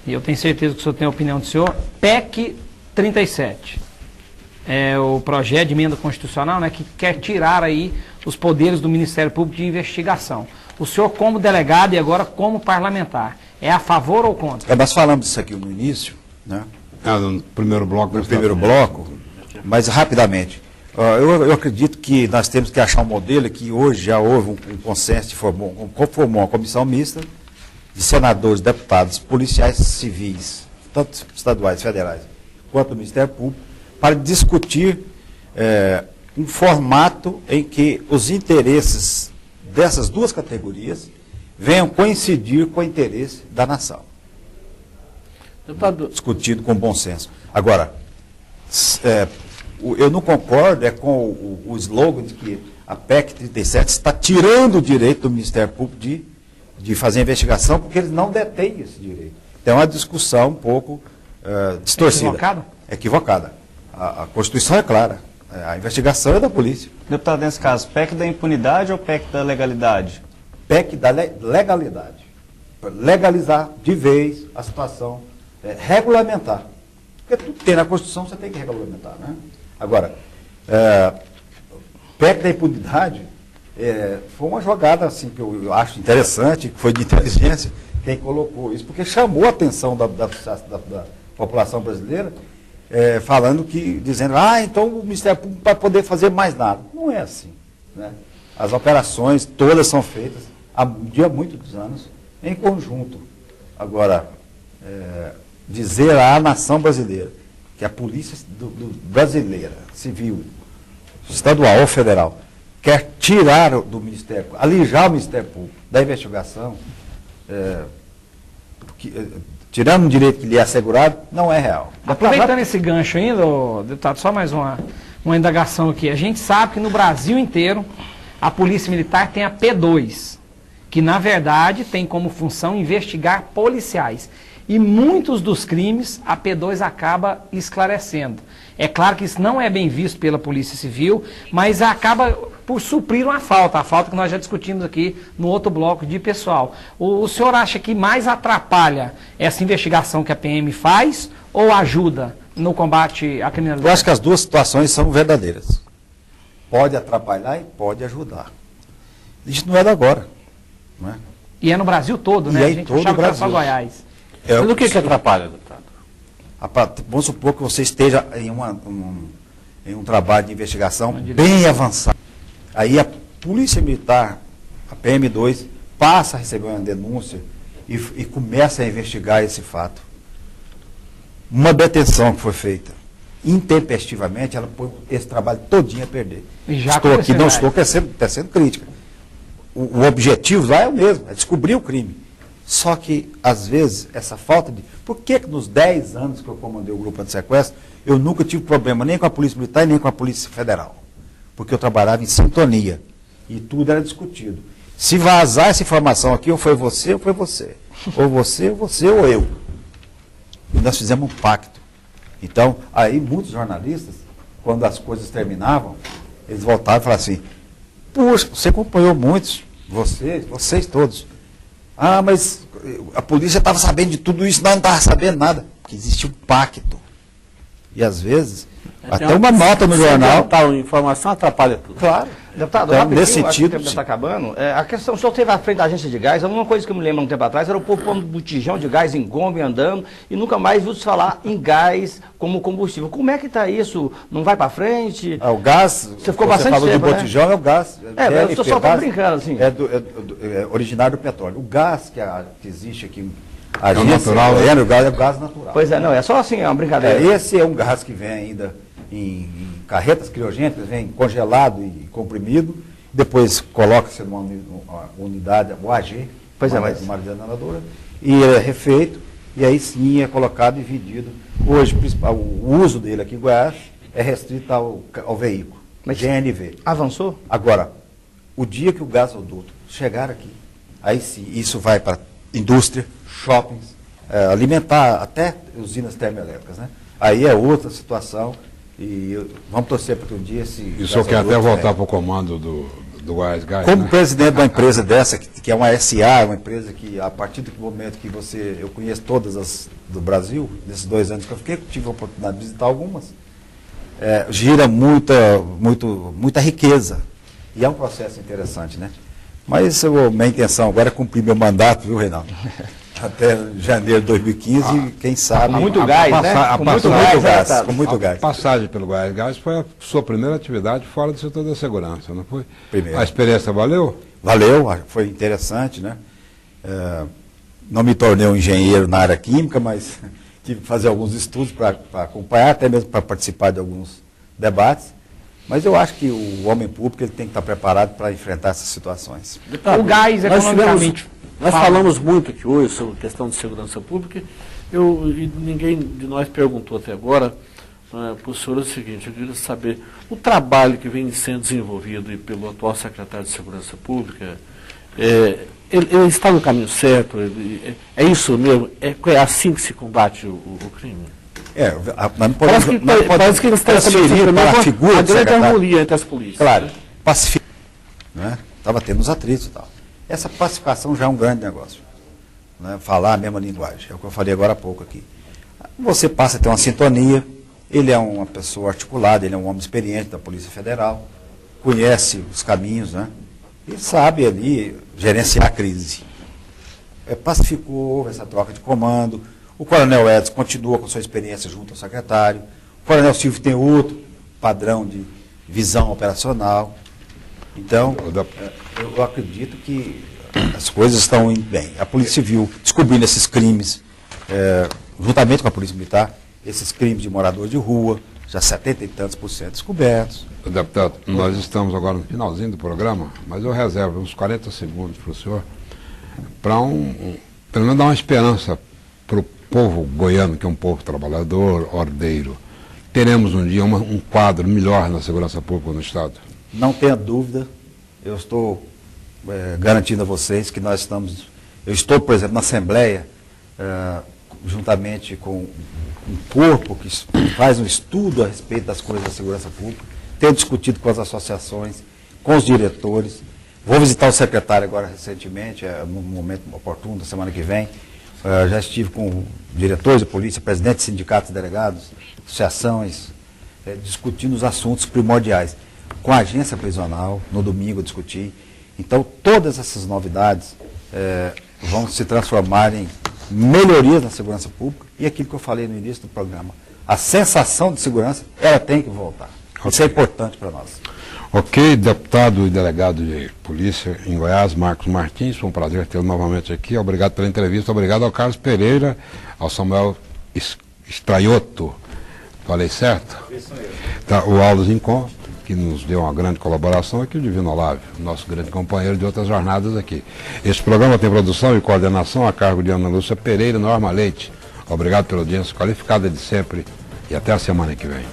e eu tenho certeza que o senhor tem a opinião do senhor, PEC 37. É o projeto de emenda constitucional, né, que quer tirar aí os poderes do Ministério Público de investigação. O senhor, como delegado e agora como parlamentar, é a favor ou contra? Nós falamos disso aqui no início, né? No primeiro bloco. No primeiro bloco, mas rapidamente. Eu acredito que nós temos que achar um modelo que hoje já houve um consenso, formou uma comissão mista de senadores, deputados, policiais civis, tanto estaduais, federais, quanto do Ministério Público, para discutir um formato em que os interesses dessas duas categorias venham coincidir com o interesse da nação. Deputado, Discutido com bom senso. Agora, eu não concordo com o slogan de que a PEC 37 está tirando o direito do Ministério Público de fazer investigação, porque eles não detêm esse direito. Então é uma discussão um pouco distorcida. Equivocada. A Constituição é clara. A investigação é da polícia. Deputado, nesse caso, PEC da impunidade ou PEC da legalidade? PEC da legalidade. Legalizar de vez a situação, regulamentar. Porque tudo que tem na Constituição você tem que regulamentar, né? Agora, PEC da impunidade foi uma jogada assim, que eu acho interessante, que foi de inteligência quem colocou isso, porque chamou a atenção da população brasileira, dizendo, então o Ministério Público vai poder fazer mais nada. Não é assim, né? As operações todas são feitas há muitos anos em conjunto. Agora, dizer à nação brasileira que a polícia brasileira, civil, estadual ou federal, quer tirar do Ministério, alijar o Ministério Público da investigação, tirando um direito que lhe é assegurado, não é real. Aproveitando esse gancho ainda, deputado, só mais uma indagação aqui. A gente sabe que no Brasil inteiro a Polícia Militar tem a P2, que na verdade tem como função investigar policiais. E muitos dos crimes a P2 acaba esclarecendo. É claro que isso não é bem visto pela Polícia Civil, mas acaba por suprir uma falta, a falta que nós já discutimos aqui no outro bloco de pessoal. O senhor acha que mais atrapalha essa investigação que a PM faz ou ajuda no combate à criminalidade? Eu acho que as duas situações são verdadeiras. Pode atrapalhar e pode ajudar. Isso não é de agora. Não é? E é no Brasil todo, né? E a gente achava que era só Goiás. mas o que atrapalha, deputado? Vamos supor que você esteja em um trabalho de investigação bem avançado. Aí a Polícia Militar, a PM2, passa a receber uma denúncia e começa a investigar esse fato. Uma detenção que foi feita intempestivamente, ela põe esse trabalho todinho a perder. E já Estou aqui, aconteceu, não né? estou tecendo crítica. O objetivo lá é o mesmo, é descobrir o crime. Só que, às vezes, essa falta de... Por que nos 10 anos que eu comandei o grupo anti-sequestro, eu nunca tive problema nem com a Polícia Militar e nem com a Polícia Federal? Porque eu trabalhava em sintonia e tudo era discutido. Se vazar essa informação aqui, ou foi você, ou foi você. Ou você, ou você, ou eu. E nós fizemos um pacto. Então, aí muitos jornalistas, quando as coisas terminavam, eles voltavam e falavam assim, puxa, você acompanhou muitos, vocês todos. Ah, mas a polícia estava sabendo de tudo isso, não estava sabendo nada. Porque existia um pacto. E às vezes, até uma nota no jornal... Tal informação atrapalha tudo. Claro. Deputado, Então, rapidinho, nesse acho que o sentido, tempo já sim. está acabando. A questão, o senhor esteve à frente da agência de gás, uma coisa que eu me lembro há um tempo atrás era o povo pondo botijão de gás em Kombi andando e nunca mais viu se falar em gás como combustível. Como é que está isso? Não vai para frente? O gás, Você ficou bastante falou tempo, de né? botijão, é o gás. Eu estou só brincando, assim. É originário do petróleo. O gás que existe aqui, a o natural, né? o gás natural. Pois é, não, é só assim, é uma brincadeira. Esse é um gás que vem ainda em carretas criogênicas, vem congelado e comprimido, depois coloca-se numa unidade, o AG, Pois é, uma mas- armazenadora, e é refeito, e aí sim é colocado e vendido. Hoje, o uso dele aqui em Goiás é restrito ao veículo, Mas- GNV. Avançou? Agora, o dia que o gasoduto chegar aqui, aí sim, isso vai para indústria, shoppings, alimentar até usinas termoelétricas, né? Aí é outra situação e vamos torcer para que um dia esse E o senhor quer até gasoduto voltar venha. para o comando do Goiás Gás, Como né? presidente de uma empresa dessa, que é uma SA, uma empresa que a partir do momento que eu conheço todas as do Brasil, nesses 2 anos que eu fiquei, eu tive a oportunidade de visitar algumas, gira muita riqueza. E é um processo interessante, né? Mas minha intenção agora é cumprir meu mandato, viu, Reinaldo? Até janeiro de 2015, quem sabe... Com muito gás, né? a Com muito passagem- gás, muito né, gás, deputado? com muito A gás. passagem pelo Goiás Gás foi a sua primeira atividade fora do setor da segurança, não foi? Primeira. A experiência valeu? Valeu, foi interessante, né? Não me tornei um engenheiro na área química, mas tive que fazer alguns estudos para acompanhar, até mesmo para participar de alguns debates. Mas eu acho que o homem público ele tem que estar preparado para enfrentar essas situações. O gás, Nós economicamente. Nós falamos muito aqui hoje sobre questão de segurança pública. E ninguém de nós perguntou até agora para o senhor o seguinte: eu queria saber o trabalho que vem sendo desenvolvido aí pelo atual secretário de Segurança Pública. Ele está no caminho certo? É isso mesmo? É assim que se combate o crime? Nós não podemos, Parece que eles estão transferir para a figura a do grande secretário. harmonia entre as polícias. Claro, né? pacificar. Estava tendo os atritos e tal. Essa pacificação já é um grande negócio. Né? Falar a mesma linguagem, é o que eu falei agora há pouco aqui. Você passa a ter uma sintonia, ele é uma pessoa articulada, ele é um homem experiente da Polícia Federal, conhece os caminhos, né? E sabe ali gerenciar a crise. Pacificou essa troca de comando. O Coronel Edson continua com sua experiência junto ao secretário. O Coronel Silvio tem outro padrão de visão operacional. Então, eu acredito que as coisas estão indo bem. A Polícia Civil descobrindo esses crimes, juntamente com a Polícia Militar, esses crimes de morador de rua, já 70 e tantos % descobertos. Deputado, nós estamos agora no finalzinho do programa, mas eu reservo uns 40 segundos para o senhor, para pelo menos dar uma esperança para o povo goiano, que é um povo trabalhador, ordeiro. Teremos um dia um quadro melhor na segurança pública no Estado? Não tenha dúvida, eu estou garantindo a vocês que eu estou, por exemplo, na Assembleia, juntamente com um corpo que faz um estudo a respeito das coisas da segurança pública, tenho discutido com as associações, com os diretores, vou visitar o secretário agora recentemente, no momento oportuno, da semana que vem, já estive com diretores de polícia, presidentes de sindicatos, delegados, associações, discutindo os assuntos primordiais. Com a agência prisional, no domingo eu discuti. Então, todas essas novidades vão se transformar em melhorias na segurança pública e aquilo que eu falei no início do programa. A sensação de segurança, ela tem que voltar. Isso é importante para nós. Ok, deputado e delegado de polícia em Goiás, Marcos Martins, foi um prazer tê-lo novamente aqui. Obrigado pela entrevista, obrigado ao Carlos Pereira, ao Samuel Estraioto, falei certo? Tá, o Aldo Zincon, que nos deu uma grande colaboração, aqui o Divino Olávio, nosso grande companheiro de outras jornadas aqui. Esse programa tem produção e coordenação a cargo de Ana Lúcia Pereira e Norma Leite. Obrigado pela audiência qualificada de sempre e até a semana que vem.